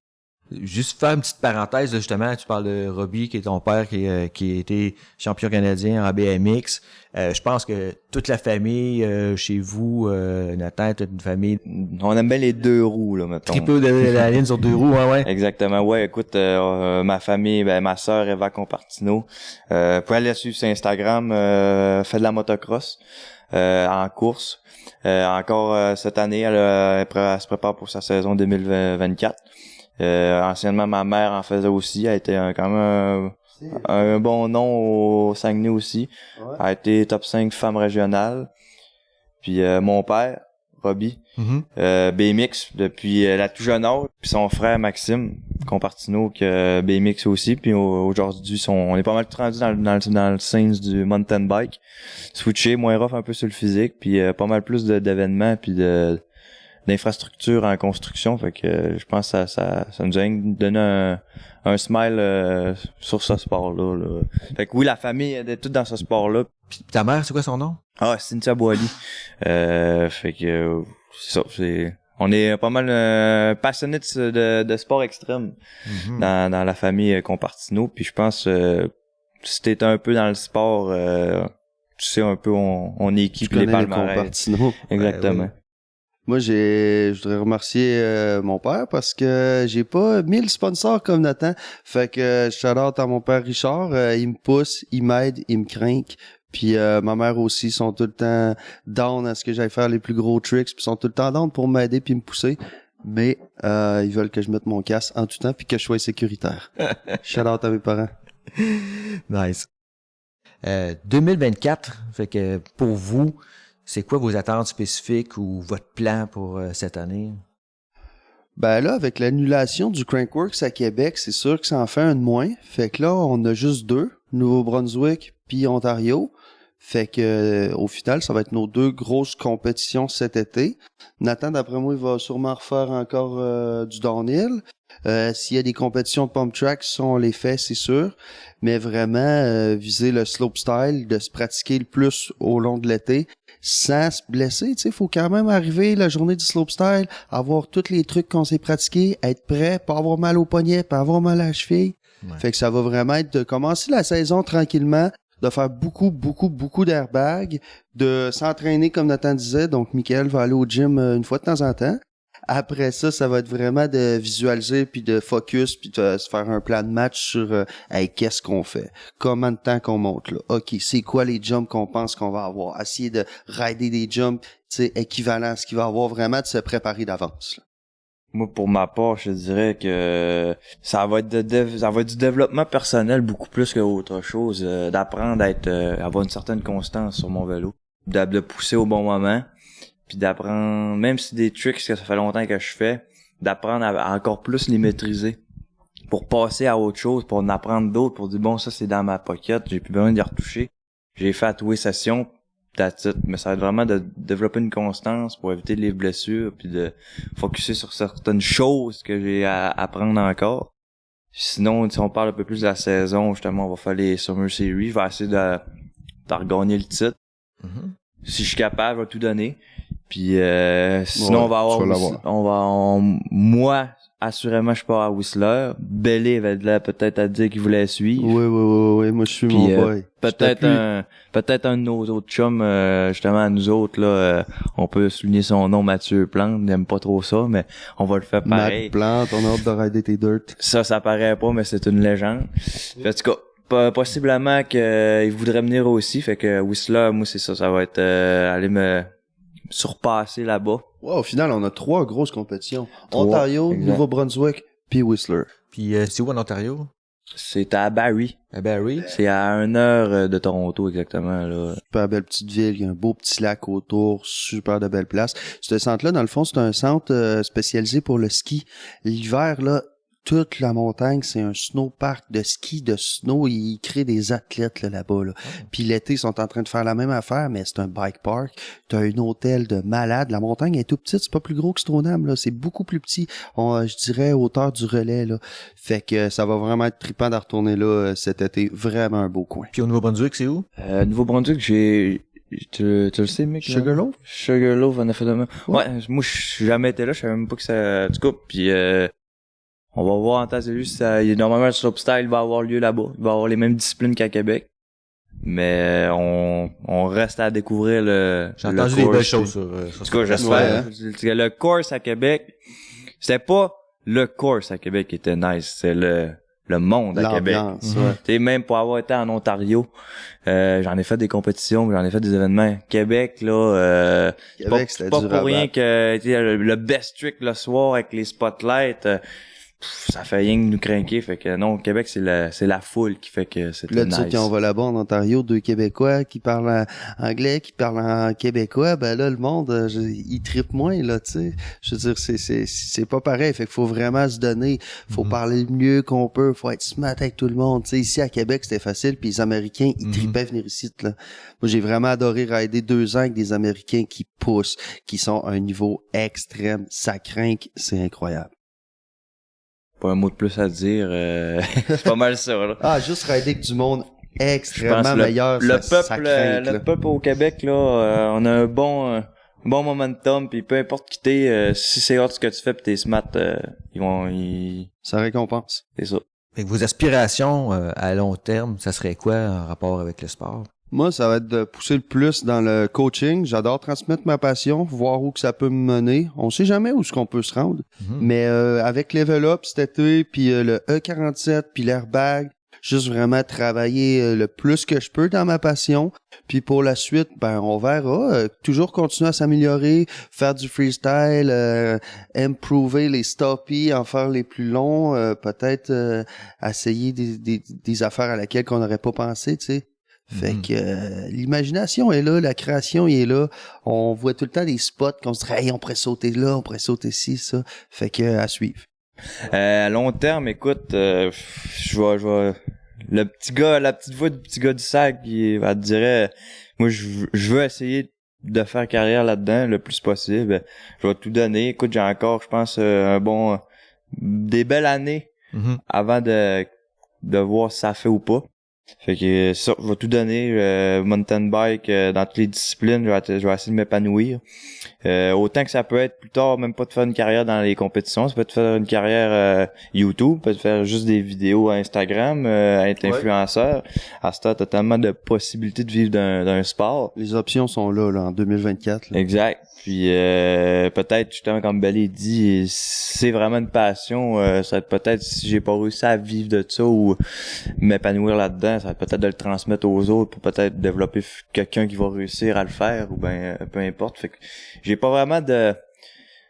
Juste faire une petite parenthèse, là, justement, tu parles de Robbie, qui est ton père, qui a été champion canadien en BMX. Je pense que toute la famille, chez vous, Nathan, toute une famille... On aime bien les deux roues, là, mettons. Triple de la ligne sur deux roues, ouais. Exactement, ouais, écoute, ma famille, ma sœur Eva Compartino, vous pouvez aller la suivre sur Instagram, fait de la motocross, en course. Encore cette année, elle se prépare pour sa saison 2024. Anciennement, ma mère en faisait aussi. Elle a été quand même un bon nom au Saguenay aussi. Ouais. Elle a été top 5 femme régionale. Puis mon père, Robbie, BMX depuis la tout jeune âge. Puis son frère Maxime Compartino, qui BMX aussi. Puis aujourd'hui, on est pas mal rendu dans le scene du mountain bike. Switché, moins rough un peu sur le physique. Puis pas mal plus d'événements puis d'infrastructures en construction, fait que je pense que ça nous a donné un smile sur ce sport-là. Là. Fait que oui, la famille est toute dans ce sport-là. Puis ta mère, c'est quoi son nom? Ah, Cynthia Boily. Fait que c'est ça, on est pas mal passionnés de sport extrême dans la famille Compartino. Puis je pense si t'es un peu dans le sport, tu sais un peu on équipe les palmarès. Exactement. Ouais. Moi, je voudrais remercier mon père parce que j'ai pas 1000 sponsors comme Nathan. Fait que shout-out à mon père Richard. Il me pousse, il m'aide, il me craint. Puis ma mère aussi sont tout le temps down à ce que j'aille faire les plus gros tricks. Puis sont tout le temps down pour m'aider puis me pousser. Mais ils veulent que je mette mon casque en tout temps puis que je sois sécuritaire. Shout-out à mes parents. Nice. 2024, fait que pour vous... C'est quoi vos attentes spécifiques ou votre plan pour cette année? Ben là, avec l'annulation du Crankworx à Québec, c'est sûr que ça en fait un de moins. Fait que là, on a juste 2, Nouveau-Brunswick puis Ontario. Fait que au final, ça va être nos 2 grosses compétitions cet été. Nathan, d'après moi, il va sûrement refaire encore du downhill. S'il y a des compétitions de pump track, ça on les fait, c'est sûr. Mais vraiment, viser le slopestyle, de se pratiquer le plus au long de l'été, sans se blesser, tu sais, faut quand même arriver la journée du slopestyle, avoir tous les trucs qu'on s'est pratiqués, être prêt, pas avoir mal au poignet, pas avoir mal à la cheville. Ouais. Fait que ça va vraiment être de commencer la saison tranquillement, de faire beaucoup d'airbags, de s'entraîner comme Nathan disait. Donc, Michael va aller au gym une fois de temps en temps. Après ça, ça va être vraiment de visualiser puis de focus puis de se faire un plan de match sur hey, qu'est-ce qu'on fait, combien de temps qu'on monte là, ok, c'est quoi les jumps qu'on pense qu'on va avoir, essayer de rider des jumps, tu sais, équivalents à ce qu'il va avoir, vraiment de se préparer d'avance là. Moi, pour ma part, je dirais que ça va être ça va être du développement personnel beaucoup plus qu'autre chose, d'apprendre à avoir une certaine constance sur mon vélo, de pousser au bon moment. Puis d'apprendre, même si des tricks que ça fait longtemps que je fais, d'apprendre à encore plus les maîtriser pour passer à autre chose, pour en apprendre d'autres, pour dire bon, ça c'est dans ma pocket, j'ai plus besoin d'y retoucher. J'ai fait à tous les sessions, mais ça va être vraiment de développer une constance pour éviter les blessures, puis de focusser sur certaines choses que j'ai à apprendre encore. Sinon, si on parle un peu plus de la saison, justement, on va faire les Summer Series, je vais essayer de regagner le titre. Si je suis capable, je vais tout donner. Puis sinon moi assurément je pars à Whistler. Bellé va être là peut-être à dire qu'il voulait suivre. Oui, moi je suis puis, mon boy. Peut-être un de nos autres chums justement à nous autres là, on peut souligner son nom, Mathieu Plante, n'aime pas trop ça, mais on va le faire pareil. Matt Plante, on a hâte de rider tes dirt. Ça paraît pas, mais c'est une légende. En tout cas, possiblement qu'il voudrait venir aussi, fait que Whistler, moi c'est ça va être aller me surpasser là-bas. Ouais, au final, on a 3 grosses compétitions. Ontario, exact. Nouveau-Brunswick, puis Whistler. Puis c'est où en Ontario? C'est à Barrie. À Barrie? C'est à 1 heure de Toronto, exactement, là. Super belle petite ville, il y a un beau petit lac autour, super de belles places. Ce centre-là, dans le fond, c'est un centre spécialisé pour le ski. L'hiver, là, toute la montagne, c'est un snowpark de ski, de snow. Ils créent des athlètes là-bas. Là. Puis l'été, ils sont en train de faire la même affaire, mais c'est un bike park. T'as un hôtel de malade. La montagne est tout petite, c'est pas plus gros que Stoneham, là. C'est beaucoup plus petit. Je dirais hauteur du relais, là. Fait que ça va vraiment être trippant de retourner là cet été. Vraiment un beau coin. Puis au Nouveau-Brunswick, c'est où? Nouveau-Brunswick, tu le sais, mec? Sugarloaf? Sugarloaf, en effet de même. Ouais, moi, je suis jamais été là, je savais même pas que ça, du coup, puis on va voir en temps et lieu si ça, normalement, le slopestyle va avoir lieu là-bas. Il va avoir les mêmes disciplines qu'à Québec. Mais on reste à découvrir J'ai entendu des belles choses sur en tout cas, j'espère. Ouais, le course à Québec, c'était pas le course à Québec qui était nice, c'est le monde à Québec. Ouais. Même pour avoir été en Ontario, j'en ai fait des compétitions, j'en ai fait des événements. Québec, là, Québec, c'est pas pour rien que le best trick le soir avec les spotlights, ça fait rien que nous craquer. Fait que non, Québec, c'est la foule qui fait que c'est nice. Là, quand on va là-bas en Ontario, 2 Québécois qui parlent anglais, qui parlent en québécois, ben là, le monde, il trippe moins, là, tu sais. Je veux dire, c'est pas pareil. Fait qu'il faut vraiment se donner. Faut parler le mieux qu'on peut. Faut être smart avec tout le monde. Tu sais, ici, à Québec, c'était facile. Puis les Américains, ils trippaient venir ici, là. Moi, j'ai vraiment adoré rider 2 ans avec des Américains qui poussent, qui sont à un niveau extrême. Ça crinque. C'est incroyable. Pas un mot de plus à dire, c'est pas mal ça, là. Ah, juste rider avec du monde extrêmement meilleur. Le peuple au Québec, là, on a un bon momentum, puis peu importe qui t'es, si c'est hot ce que tu fais pis t'es smart, ça récompense. C'est ça. Fait que vos aspirations à long terme, ça serait quoi en rapport avec le sport? Moi, ça va être de pousser le plus dans le coaching. J'adore transmettre ma passion, voir où que ça peut me mener. On sait jamais où est-ce qu'on peut se rendre. Mais avec Level Up cet été, puis le E47, puis l'airbag, juste vraiment travailler le plus que je peux dans ma passion. Puis pour la suite, ben on verra. Toujours continuer à s'améliorer, faire du freestyle, improver les stoppies, en faire les plus longs, peut-être essayer des affaires à laquelle qu'on n'aurait pas pensé, tu sais. Fait que l'imagination est là, la création est là. On voit tout le temps des spots qu'on se dit hey, on pourrait sauter là, on pourrait sauter ci, ça. Fait que à suivre. À long terme, écoute, je vais la petite voix du petit gars du sac qui va te dire moi je veux essayer de faire carrière là-dedans le plus possible. Je vais tout donner. Écoute, j'ai encore, je pense, des belles années avant de voir si ça fait ou pas. Fait que ça, je vais tout donner, mountain bike dans toutes les disciplines, je vais essayer de m'épanouir. Autant que ça peut être plus tard, même pas de faire une carrière dans les compétitions, ça peut être faire une carrière YouTube, peut être faire juste des vidéos à Instagram, être influenceur. À ce temps, t'as tellement de possibilités de vivre d'un sport. Les options sont là en 2024. Là. Exact. Puis peut-être justement comme Belly dit, c'est vraiment une passion, ça va être peut-être si j'ai pas réussi à vivre de ça ou m'épanouir là-dedans, ça va être peut-être de le transmettre aux autres pour peut-être développer quelqu'un qui va réussir à le faire ou ben peu importe. Fait que j'ai pas vraiment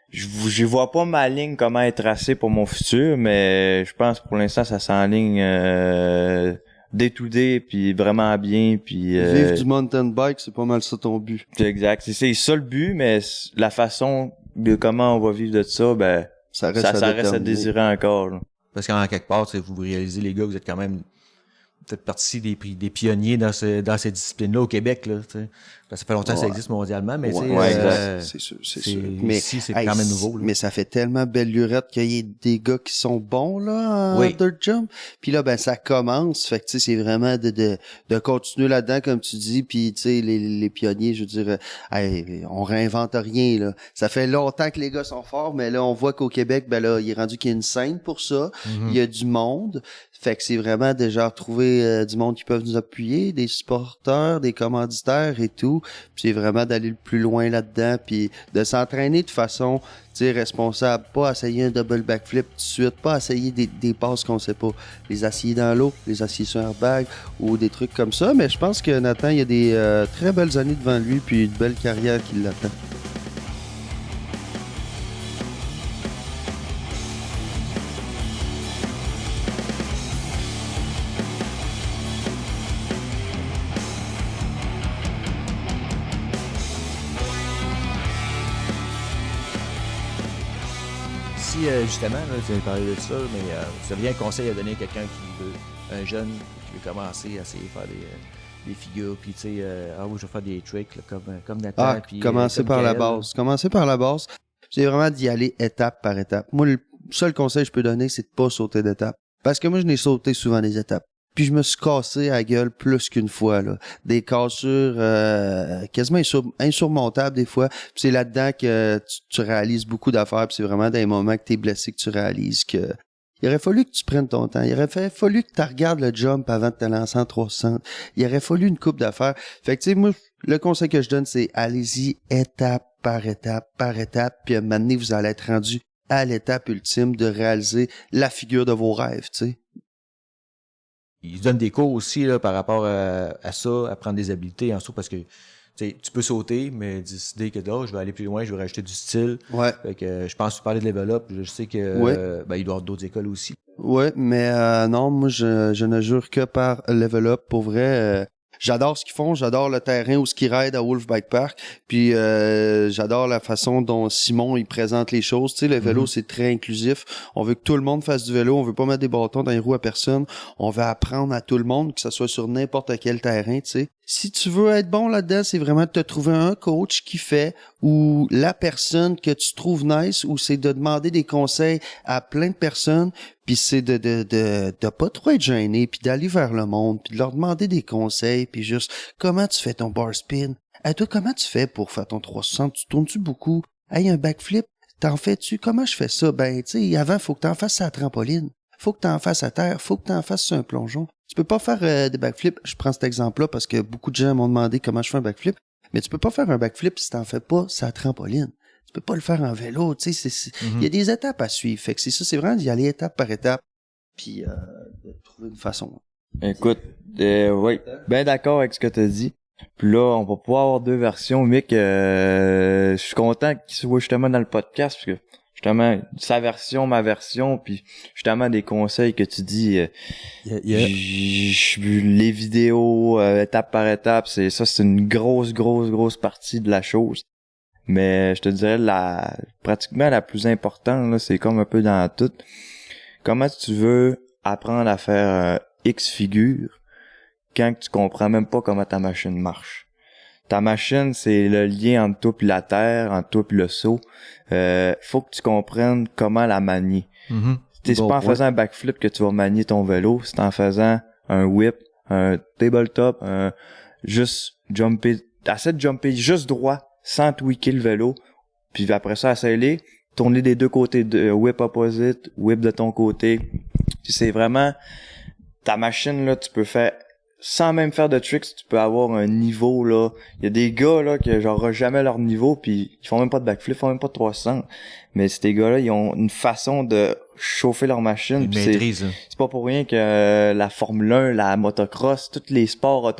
je vois pas ma ligne comment être tracée pour mon futur, mais je pense pour l'instant ça s'enligne day to day puis vraiment bien puis vivre du mountain bike, c'est pas mal ça ton but. Exact, c'est ça le but, mais la façon de comment on va vivre de ça, ben ça reste à désirer encore. Là. Parce qu'en quelque part, vous réalisez les gars, vous êtes quand même peut-être partie des pionniers dans ces disciplines-là au Québec, là, tu sais. Ça fait longtemps que ça existe mondialement, mais c'est sûr. Mais ici, c'est quand même nouveau. Là. Mais ça fait tellement belle lurette qu'il y ait des gars qui sont bons là en dirt jump. Puis là, ben ça commence. Fait que tu sais, c'est vraiment de continuer là-dedans, comme tu dis. Puis tu sais, les pionniers, je veux dire, on réinvente rien là. Ça fait longtemps que les gars sont forts, mais là, on voit qu'au Québec, ben là, il est rendu qu'il y a une scène pour ça. Il y a du monde. Fait que c'est vraiment déjà trouver du monde qui peuvent nous appuyer, des supporters, des commanditaires et tout. Puis c'est vraiment d'aller le plus loin là-dedans, puis de s'entraîner de façon, tu sais, responsable. Pas essayer un double backflip tout de suite, pas essayer des passes qu'on sait pas. Les essayer dans l'eau, les essayer sur un airbag ou des trucs comme ça. Mais je pense que Nathan, il y a des très belles années devant lui, puis une belle carrière qui l'attend. si justement, là, tu as parlé de ça, mais vous aviez un conseil à donner à quelqu'un qui veut, un jeune qui veut commencer à essayer de faire des figures, puis tu sais, je vais faire des tricks là, comme Nathan. Puis, commencer comme par la Gaël. base. Commencer par la base, c'est vraiment d'y aller étape par étape. Moi, le seul conseil que je peux donner, c'est de pas sauter d'étape. Parce que moi, je n'ai sauté souvent des étapes. Puis je me suis cassé à la gueule plus qu'une fois, là. Des cassures quasiment insurmontables des fois. Puis c'est là-dedans que tu réalises beaucoup d'affaires. Puis c'est vraiment dans les moments que t'es blessé que tu réalises que il aurait fallu que tu prennes ton temps. Il aurait fallu que tu regardes le jump avant de te lancer en 300. Il aurait fallu une coupe d'affaires. Fait que tu sais, moi, le conseil que je donne, c'est allez-y étape par étape, puis à un moment donné, vous allez être rendu à l'étape ultime de réaliser la figure de vos rêves, tu sais. Ils donnent des cours aussi là, par rapport à ça, à prendre des habiletés en saut, parce que tu peux sauter, mais décider que je vais aller plus loin, je vais rajouter du style. Ouais. Fait que je pense que tu parlais de level up, je sais que il doit y avoir d'autres écoles aussi. Ouais, mais non, moi je ne jure que par level up. Pour vrai, j'adore ce qu'ils font, j'adore le terrain où ce qu'ils raident à Wolf Bike Park, puis j'adore la façon dont Simon il présente les choses. Tu sais, le vélo c'est très inclusif. On veut que tout le monde fasse du vélo, on veut pas mettre des bâtons dans les roues à personne. On veut apprendre à tout le monde, que ce soit sur n'importe quel terrain. Tu sais, si tu veux être bon là-dedans, c'est vraiment de te trouver un coach qui fait, ou la personne que tu trouves nice, ou c'est de demander des conseils à plein de personnes. Puis c'est de pas trop être gêné, puis d'aller vers le monde, puis de leur demander des conseils, puis juste comment tu fais ton bar spin? Hey, toi, comment tu fais pour faire ton 360? Tu tournes-tu beaucoup? Hey, un backflip, t'en fais-tu? Comment je fais ça? Ben, tu sais, avant, faut que t'en fasses à la trampoline. Faut que t'en fasses à terre. Faut que t'en fasses sur un plongeon. Tu peux pas faire des backflips. Je prends cet exemple-là parce que beaucoup de gens m'ont demandé comment je fais un backflip. Mais tu peux pas faire un backflip si t'en fais pas sur la trampoline. Tu peux pas le faire en vélo, tu sais, il y a des étapes à suivre. Fait que c'est vraiment d'y aller étape par étape, puis de trouver une façon. Écoute, oui, ben d'accord avec ce que t'as dit. Puis là, on va pouvoir avoir deux versions, Mick. Je suis content qu'il soit justement dans le podcast, parce que justement, sa version, ma version, puis justement des conseils que tu dis. Les vidéos, étape par étape, c'est une grosse partie de la chose. Mais je te dirais pratiquement la plus importante, là, c'est comme un peu dans tout. Comment tu veux apprendre à faire X figure quand tu comprends même pas comment ta machine marche? Ta machine, c'est le lien entre toi et la terre, entre toi et le saut. Faut que tu comprennes comment la manier. C'est pas en faisant un backflip que tu vas manier ton vélo, c'est en faisant un whip, un tabletop, juste jumper, essaie de jumper juste droit, sans tweaker le vélo, puis après ça, essayer tourner des deux côtés, de whip opposite, whip de ton côté. Puis c'est vraiment ta machine, là, tu peux faire, sans même faire de tricks, tu peux avoir un niveau, là. Il y a des gars, là, qui genre jamais leur niveau, puis ils font même pas de backflip, ils font même pas de 300. Mais ces gars-là, ils ont une façon de chauffer leur machine. C'est pas pour rien que la Formule 1, la motocross, tous les sports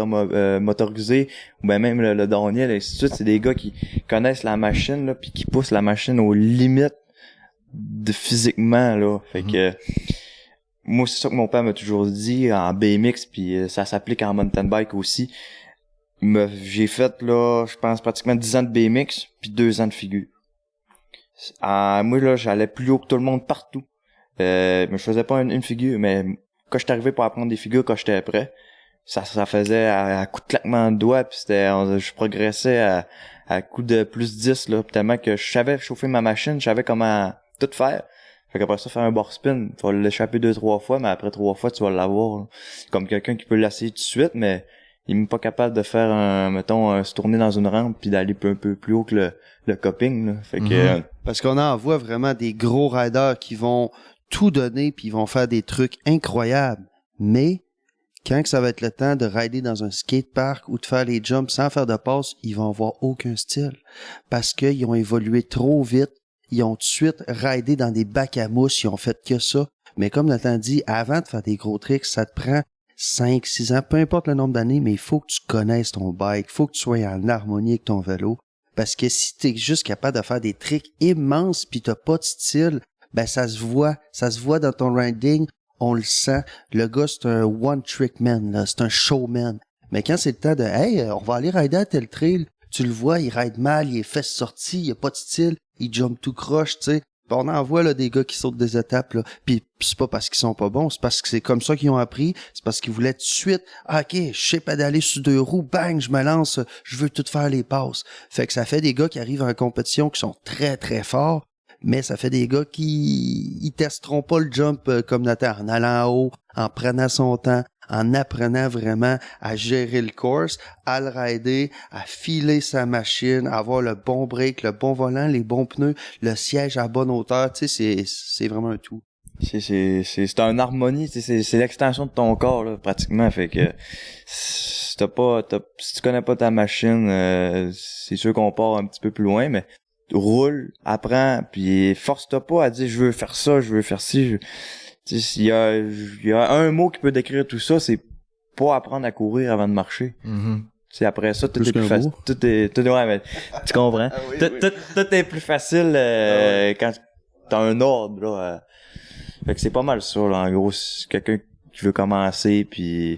motorisés, ou ben même le downhill, et ainsi de suite, c'est des gars qui connaissent la machine, là, puis qui poussent la machine aux limites de physiquement, là. Fait que moi, c'est ça que mon père m'a toujours dit en BMX, puis ça s'applique en mountain bike aussi. J'ai fait, là, je pense pratiquement 10 ans de BMX, puis 2 ans de figure. Moi, là, j'allais plus haut que tout le monde partout. Mais je faisais pas une figure, mais quand j'étais arrivé pour apprendre des figures, quand j'étais prêt, ça faisait à coup de claquement de doigts, puis je progressais à coup de plus 10, là, tellement que je savais chauffer ma machine, je savais comment tout faire. Fait qu'après ça, faire un bar spin, tu vas l'échapper 2-3 fois, mais après 3 fois, tu vas l'avoir, là. Comme quelqu'un qui peut l'essayer tout de suite, mais il n'est pas capable de faire se tourner dans une rampe puis d'aller un peu plus haut que le coping, là. Fait que parce qu'on en voit vraiment des gros riders qui vont tout donner puis ils vont faire des trucs incroyables. Mais quand que ça va être le temps de rider dans un skatepark ou de faire les jumps sans faire de passe, ils vont avoir aucun style parce qu'ils ont évolué trop vite. Ils ont tout de suite ridé dans des bacs à mousse, ils ont fait que ça. Mais comme Nathan dit, avant de faire des gros tricks, ça te prend 5, 6 ans, peu importe le nombre d'années, mais il faut que tu connaisses ton bike, il faut que tu sois en harmonie avec ton vélo. Parce que si t'es juste capable de faire des tricks immenses pis t'as pas de style, ben ça se voit dans ton riding, on le sent. Le gars, c'est un one-trick man, là, c'est un showman. Mais quand c'est le temps de, hey, on va aller rider à tel trail, tu le vois, il ride mal, il est fesses sorties, il a pas de style, il jump tout croche, tu sais. on en voit là, des gars qui sautent des étapes, là. Puis c'est pas parce qu'ils sont pas bons, c'est parce que c'est comme ça qu'ils ont appris. C'est parce qu'ils voulaient tout de suite, OK, je sais pédaler sur 2 roues, bang, je me lance, je veux tout faire les passes. Fait que ça fait des gars qui arrivent en compétition qui sont très, très forts, mais ça fait des gars qui ils testeront pas le jump comme Nathan, en allant en haut, en prenant son temps, en apprenant vraiment à gérer le course, à le rider, à filer sa machine, à avoir le bon break, le bon volant, les bons pneus, le siège à bonne hauteur, tu sais, c'est vraiment un tout. C'est une harmonie, c'est l'extension de ton corps, là, pratiquement, fait que si tu connais pas ta machine, c'est sûr qu'on part un petit peu plus loin, mais roule, apprends, puis force-toi pas à dire je veux faire ça, je veux faire ci, il y a un mot qui peut décrire tout ça, c'est pas apprendre à courir avant de marcher. Après ça, tout est plus facile. Ouais, mais tu comprends. Tout est plus facile quand t'as un ordre là. Fait que c'est pas mal ça là. En gros, c'est quelqu'un qui veut commencer, puis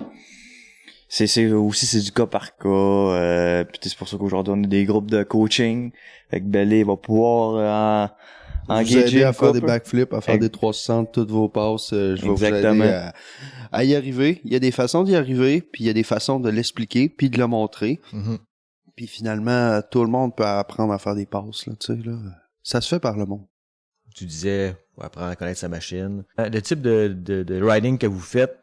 c'est du cas par cas. Puis c'est pour ça qu'aujourd'hui on a des groupes de coaching. Fait que Bellé va pouvoir vous aider à faire des backflips, à faire des 360, toutes vos passes. Je vais vous aider à y arriver. Il y a des façons d'y arriver, puis il y a des façons de l'expliquer, puis de le montrer. Puis finalement, tout le monde peut apprendre à faire des passes. Là, tu sais, là. Ça se fait par le monde. Tu disais, apprendre à connaître sa machine. Le type de riding que vous faites,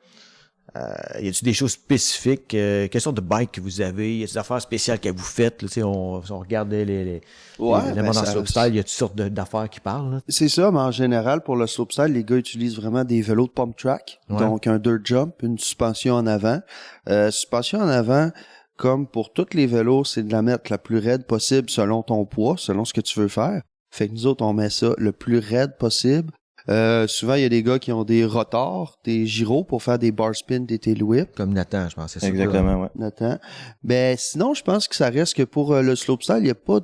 y a-t-il des choses spécifiques? Quelle sorte de bike que vous avez? Y a-t-il des affaires spéciales que vous faites? Là, on regarde les éléments dans le slopestyle, y a toutes sortes d'affaires qui parlent? Là? C'est ça, mais en général, pour le slopestyle, les gars utilisent vraiment des vélos de pump track. Ouais. Donc, un dirt jump, une suspension en avant. Suspension en avant, comme pour tous les vélos, c'est de la mettre la plus raide possible selon ton poids, selon ce que tu veux faire. Fait que nous autres, on met ça le plus raide possible. Souvent, il y a des gars qui ont des rotors, des gyros pour faire des bar spins, des tail whips. Comme Nathan, je pense, c'est ça. Exactement, ouais. Nathan. Ben, sinon, je pense que ça reste que pour le slopestyle, il n'y a pas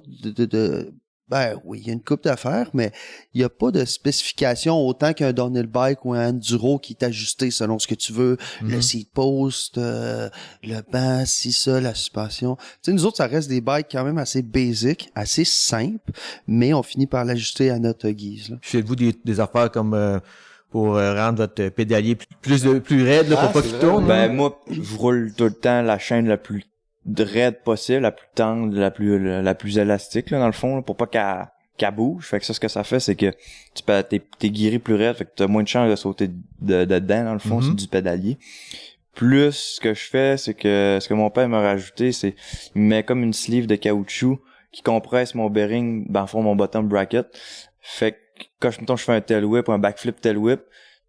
ben oui, il y a une coupe d'affaires, mais il n'y a pas de spécification autant qu'un downhill bike ou un enduro qui est ajusté selon ce que tu veux. Le seat post, le banc, ça, la suspension. Tu sais, nous autres, ça reste des bikes quand même assez basic, assez simples, mais on finit par l'ajuster à notre guise. Là. Faites-vous des affaires comme pour rendre votre pédalier plus raide là, pour pas qu'il tourne? Ben moi, je roule tout le temps la chaîne la plus raide possible, la plus tendre, la plus élastique là, dans le fond, là, pour pas qu'elle bouge. Fait que ça, ce que ça fait, c'est que t'es guéri plus raide, fait que t'as moins de chance de sauter dedans, dans le fond, c'est du pédalier. Plus, ce que je fais, c'est que ce que mon père m'a rajouté, c'est il met comme une sleeve de caoutchouc qui compresse mon bearing, dans le fond, mon bottom bracket. Fait que quand je fais un tail whip ou un backflip tail whip,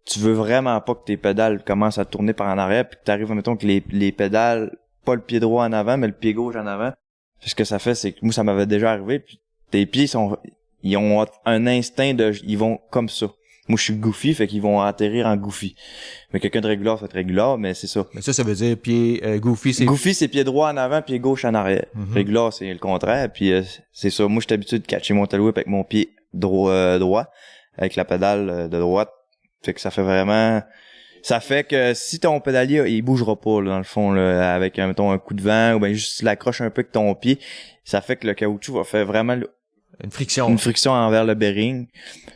tu veux vraiment pas que tes pédales commencent à tourner par en arrière, puis que t'arrives, mettons, que les pédales, pas le pied droit en avant, mais le pied gauche en avant. Ce que ça fait, c'est que moi, ça m'avait déjà arrivé, puis tes pieds ils ont un instinct ils vont comme ça. Moi, je suis goofy, fait qu'ils vont atterrir en goofy. Mais quelqu'un de régulier, ça va être régulier, mais c'est ça. Mais ça veut dire pied goofy, c'est... Goofy, c'est pied droit en avant, pied gauche en arrière. Régulier, c'est le contraire, puis c'est ça. Moi, je suis habitué de catcher mon tail whip avec mon pied droit, avec la pédale de droite. Fait que ça fait vraiment... Ça fait que si ton pédalier, il bougera pas, là, dans le fond, là, avec, mettons, un coup de vent, ou bien juste l'accroche un peu avec ton pied, ça fait que le caoutchouc va faire vraiment une friction envers le bearing.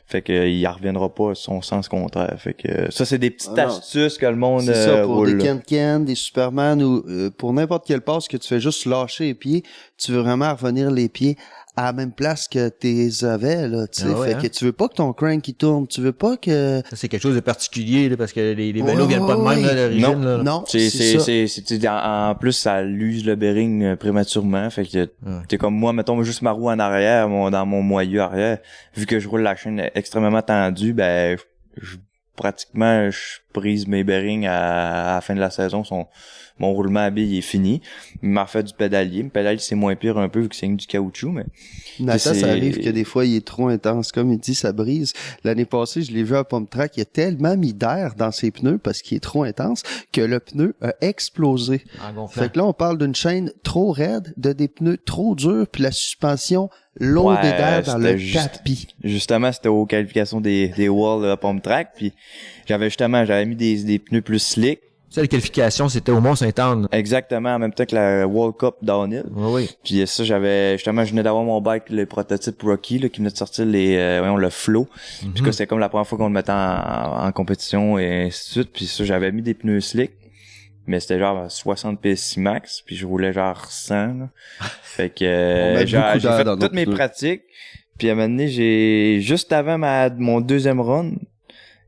Fait que il reviendra pas à son sens contraire. Fait que ça, c'est des petites astuces que le monde c'est ça, pour roule. Des Ken-Ken, des Superman, ou pour n'importe quelle passe que tu fais juste lâcher les pieds, tu veux vraiment revenir les pieds à la même place que tes avais, là, tu sais. Fait que tu veux pas que ton crank, il tourne, tu veux pas que... Ça, c'est quelque chose de particulier, là, parce que les vélos viennent pas de même, là, à l'origine, non, c'est en plus, ça l'use le bearing prématurément. Fait que t'es comme moi, mettons, juste ma roue en arrière, dans mon moyeu arrière, vu que je roule la chaîne extrêmement tendue, ben, pratiquement, je prise mes bearings à la fin de la saison. Mon roulement à billes est fini. Il m'a fait du pédalier. Le pédalier, c'est moins pire un peu vu que c'est du caoutchouc, mais... Nathan, ça arrive que des fois, il est trop intense. Comme il dit, ça brise. L'année passée, je l'ai vu à Pump Track, il a tellement mis d'air dans ses pneus parce qu'il est trop intense que le pneu a explosé. Fait que là, on parle d'une chaîne trop raide, de des pneus trop durs, puis la suspension loadée d'air dans le tapis. Justement, c'était aux qualifications des walls à Pump Track, puis j'avais mis des pneus plus slick. Ça, les qualifications, c'était au Mont-Saint-Anne. Exactement, en même temps que la World Cup Downhill. Oui. Puis ça, je venais d'avoir mon bike, le prototype Rocky, là, qui venait de sortir le Flow. Puis que c'était comme la première fois qu'on le mettait en compétition et ainsi de suite. Puis ça, j'avais mis des pneus slick. Mais c'était genre 60 PSI max, puis je roulais genre 100, là. Fait que j'ai fait toutes mes pratiques. Puis à un moment donné, juste avant mon deuxième run,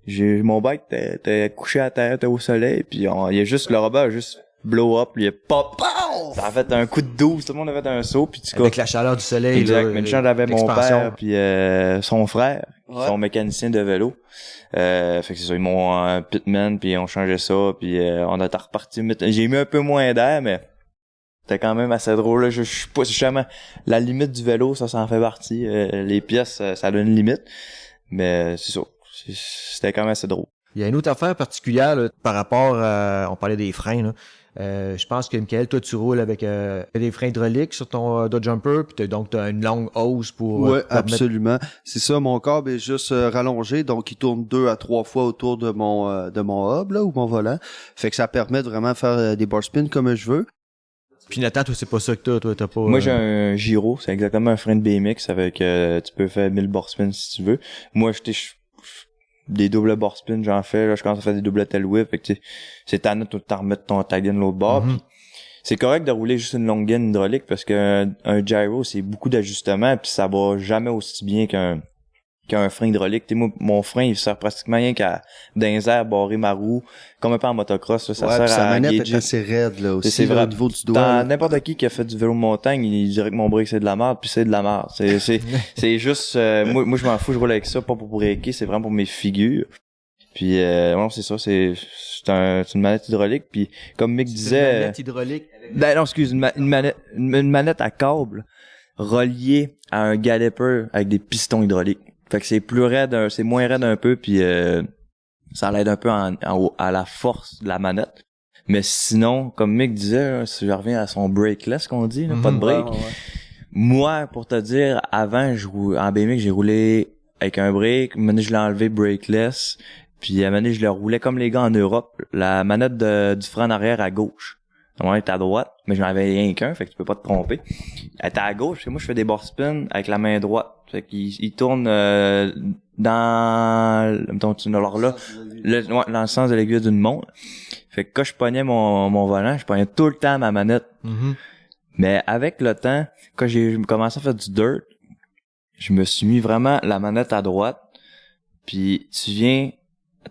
mon bike était couché à terre, était au soleil, puis le robot a juste blow up, il a pop, ça a fait un coup de 12, tout le monde a fait un saut, puis avec la chaleur du soleil. Exact, là, mais j'avais mon père puis son frère, qui sont mécaniciens de vélo. Fait que c'est ça, ils m'ont pitman, puis on changeait ça, puis on a reparti. J'ai mis un peu moins d'air, mais c'était quand même assez drôle, là. Je suis pas justement la limite du vélo, ça en fait partie. Les pièces, ça donne une limite, mais c'est ça. C'était quand même assez drôle. Il y a une autre affaire particulière là, par rapport on parlait des freins là. Je pense que Michael, toi tu roules avec des freins hydrauliques sur ton Dodge Jumper, puis donc tu as une longue hose pour ouais, absolument. C'est ça, mon câble est juste rallongé, donc il tourne 2 à 3 fois autour de mon hub là, ou mon volant. Fait que ça permet de vraiment faire des bar spins comme je veux. Puis Nathan, toi, c'est pas ça que t'as pas... Moi, j'ai un Giro, c'est exactement un frein de BMX avec, tu peux faire 1000 bar spins si tu veux. Moi, des doubles bar spins, j'en fais, là, je commence à faire des doubles tail whip, fait que c'est tannant de t'en remettre ta gaine de l'autre bord, puis c'est correct de rouler juste une longue gaine hydraulique parce qu'un gyro, c'est beaucoup d'ajustements, puis ça va jamais aussi bien qu'un frein hydraulique. T'sais, moi, mon frein, il sert pratiquement rien qu'à dans les airs, barrer ma roue, comme un peu en motocross, là, ça sert sa à manette gager. est assez raide, là, aussi, c'est vrai, là, au niveau du doigt. N'importe qui a fait du vélo de montagne, il dirait que mon break, c'est de la merde, puis c'est de la merde. C'est juste, moi, je m'en fous, je roule avec ça, pas pour breaker, c'est vraiment pour mes figures. Puis, non, c'est ça, c'est une manette hydraulique, puis comme Mick disait... Une manette hydraulique? Non, excuse, une manette à câble reliée à un galloper avec des pistons hydrauliques. Fait que c'est plus raide, c'est moins raide un peu, puis ça l'aide un peu à la force de la manette. Mais sinon, comme Mick disait, si je reviens à son brakeless qu'on dit, là, pas de break. Ouais. Moi, pour te dire, avant, en BMX, j'ai roulé avec un break. Maintenant, je l'ai enlevé brakeless. Puis à un moment donné, je le roulais comme les gars en Europe. La manette du frein en arrière à gauche. Normalement, elle était à droite, mais j'en avais rien qu'un, fait que tu peux pas te tromper. Elle était à gauche, et moi, je fais des bar spins avec la main droite. Fait qu'il tourne dans le sens de l'aiguille d'une montre. Fait que quand je pognais mon volant, je pognais tout le temps ma manette. Mais avec le temps, quand j'ai commencé à faire du dirt, je me suis mis vraiment la manette à droite. Puis tu viens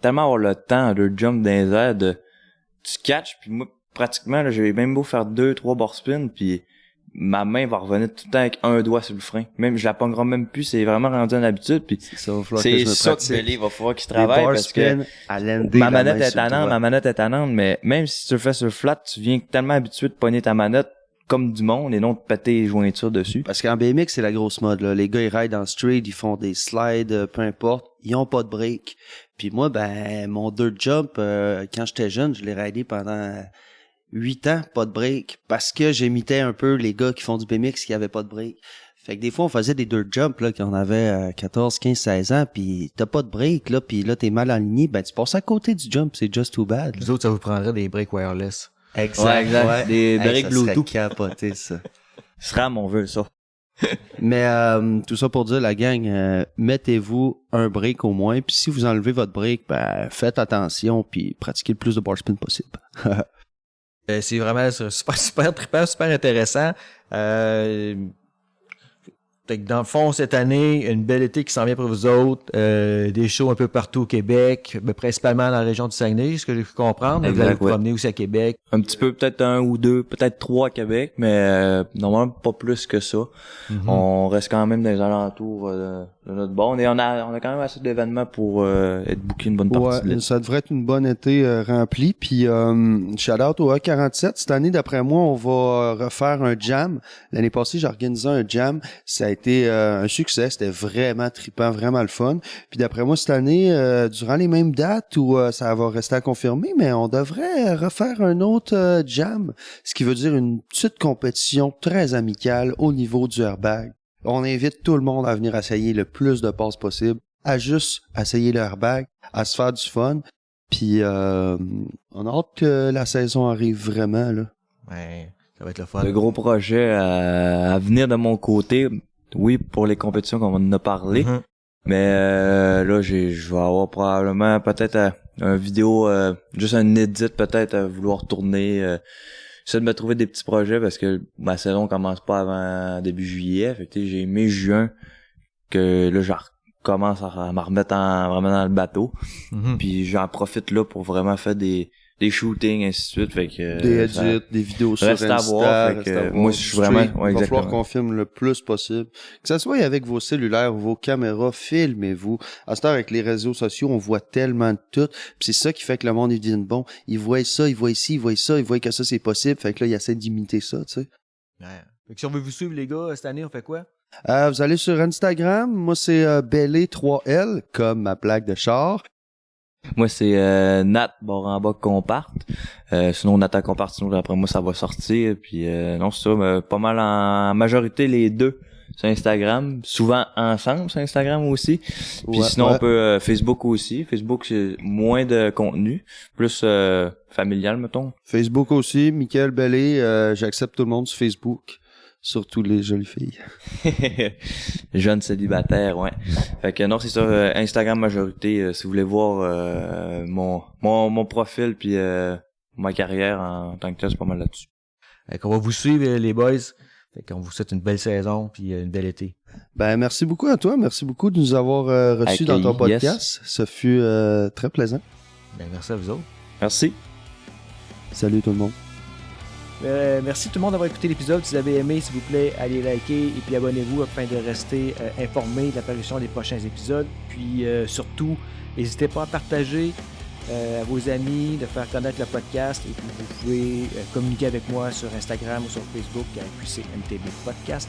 tellement avoir le temps de jump dans les airs, tu catches, puis moi, pratiquement, là, j'ai même beau faire 2-3 bar spins, puis ma main va revenir tout le temps avec un doigt sur le frein. Même, je la pognerai même plus, c'est vraiment rendu une habitude, puis c'est ça que il va falloir qu'il travaille, parce que ma manette est tannante, mais même si tu le fais sur le flat, tu viens tellement habitué de pogner ta manette comme du monde et non de péter les jointures dessus. Parce qu'en BMX, c'est la grosse mode, là. Les gars, ils ride en street, ils font des slides, peu importe. Ils ont pas de break. Puis moi, mon dirt jump, quand j'étais jeune, je l'ai ridé pendant 8 ans, pas de break. Parce que j'imitais un peu les gars qui font du BMX qui avaient pas de break. Fait que des fois, on faisait des dirt jumps, là, quand on avait 14, 15, 16 ans, puis t'as pas de break, là, puis là, t'es mal aligné, tu passes à côté du jump, c'est just too bad. Vous autres, ça vous prendrait des breaks wireless. Exact. Ouais. Des breaks Bluetooth. Ça serait capoté, ça. SRAM, on veut ça. Mais tout ça pour dire, la gang, mettez-vous un break au moins, puis si vous enlevez votre break, faites attention, puis pratiquez le plus de bar spin possible. C'est vraiment super trippant, super intéressant. Dans le fond, cette année, une belle été qui s'en vient pour vous autres. Des shows un peu partout au Québec, mais principalement dans la région du Saguenay, ce que j'ai pu comprendre. Vous allez vous promener aussi à Québec. Un petit peu, peut-être 1 ou 2, peut-être 3 à Québec, mais normalement pas plus que ça. On reste quand même dans les alentours de notre bord. On a quand même assez d'événements pour être booké une bonne partie de l'été. Ça devrait être une bonne été remplie. Puis shout-out au A47. Cette année, d'après moi, on va refaire un jam. L'année passée, j'ai organisé un jam. Ça a été un succès. C'était vraiment trippant, vraiment le fun. Puis d'après moi, cette année, durant les mêmes dates où ça va rester à confirmer, mais on devrait refaire un autre jam. Ce qui veut dire une petite compétition très amicale au niveau du airbag. On invite tout le monde à venir essayer le plus de passes possible, à juste essayer le airbag, à se faire du fun. Puis on a hâte que la saison arrive vraiment, là. Ouais, ça va être le fun. Le gros projet à venir de mon côté, oui, pour les compétitions qu'on en a parlé, Mhm. mais là, je vais avoir probablement peut-être un vidéo, juste un edit peut-être à vouloir tourner. J'essaie de me trouver des petits projets parce que ma saison commence pas avant début juillet. Fait que j'ai mai-juin que là, je commence à me remettre vraiment dans le bateau. Mhm. Puis j'en profite là pour vraiment faire des shootings, ainsi de suite. Fait que Des edits, des vidéos sur reste à Insta, voir, fait reste que à voir. moi, je suis vraiment- Il ouais, va falloir exactement. qu'on filme le plus possible. Que ça soit avec vos cellulaires ou vos caméras, filmez-vous. À cette heure, avec les réseaux sociaux, on voit tellement de tout. Puis c'est ça qui fait que le monde, il devient bon. Ils voient ça, ils voient ici, ils voient ça, ils voient que ça, c'est possible. Fait que là, ils essaient d'imiter ça, tu sais. Ouais. Fait que si on veut vous suivre, les gars, cette année, on fait quoi? Vous allez sur Instagram. Moi, c'est Bellé3L, comme ma plaque de char. Moi, c'est Nat Baramba Compart. Sinon, Nathan Compart, sinon, après moi, ça va sortir. Puis non, c'est ça, pas mal en majorité les deux sur Instagram. Souvent ensemble sur Instagram aussi. Puis Ouais, sinon, ouais. on peut Facebook aussi. Facebook, c'est moins de contenu. Plus familial, mettons. Facebook aussi, Michael Bellé. J'accepte tout le monde sur Facebook. Surtout les jolies filles. Jeune célibataire, ouais. Fait que non, c'est ça, Instagram majorité, si vous voulez voir mon profil puis ma carrière en tant que tel, c'est pas mal là-dessus. Fait qu'on va vous suivre, les boys. Fait qu'on vous souhaite une belle saison puis une belle été. Ben, merci beaucoup à toi. Merci beaucoup de nous avoir reçus dans ton Accueilli, podcast. Ça fut très plaisant. Ben, merci à vous autres. Merci. Salut tout le monde. Merci tout le monde d'avoir écouté l'épisode. Si vous avez aimé, s'il vous plaît, allez liker et puis abonnez-vous afin de rester informé de l'apparition des prochains épisodes. Puis surtout, n'hésitez pas à partager à vos amis, de faire connaître le podcast. Et puis vous pouvez communiquer avec moi sur Instagram ou sur Facebook à QCMTB Podcast.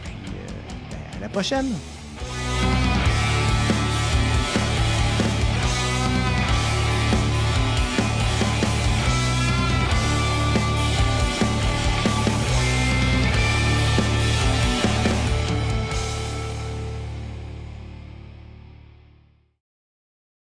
Et puis à la prochaine!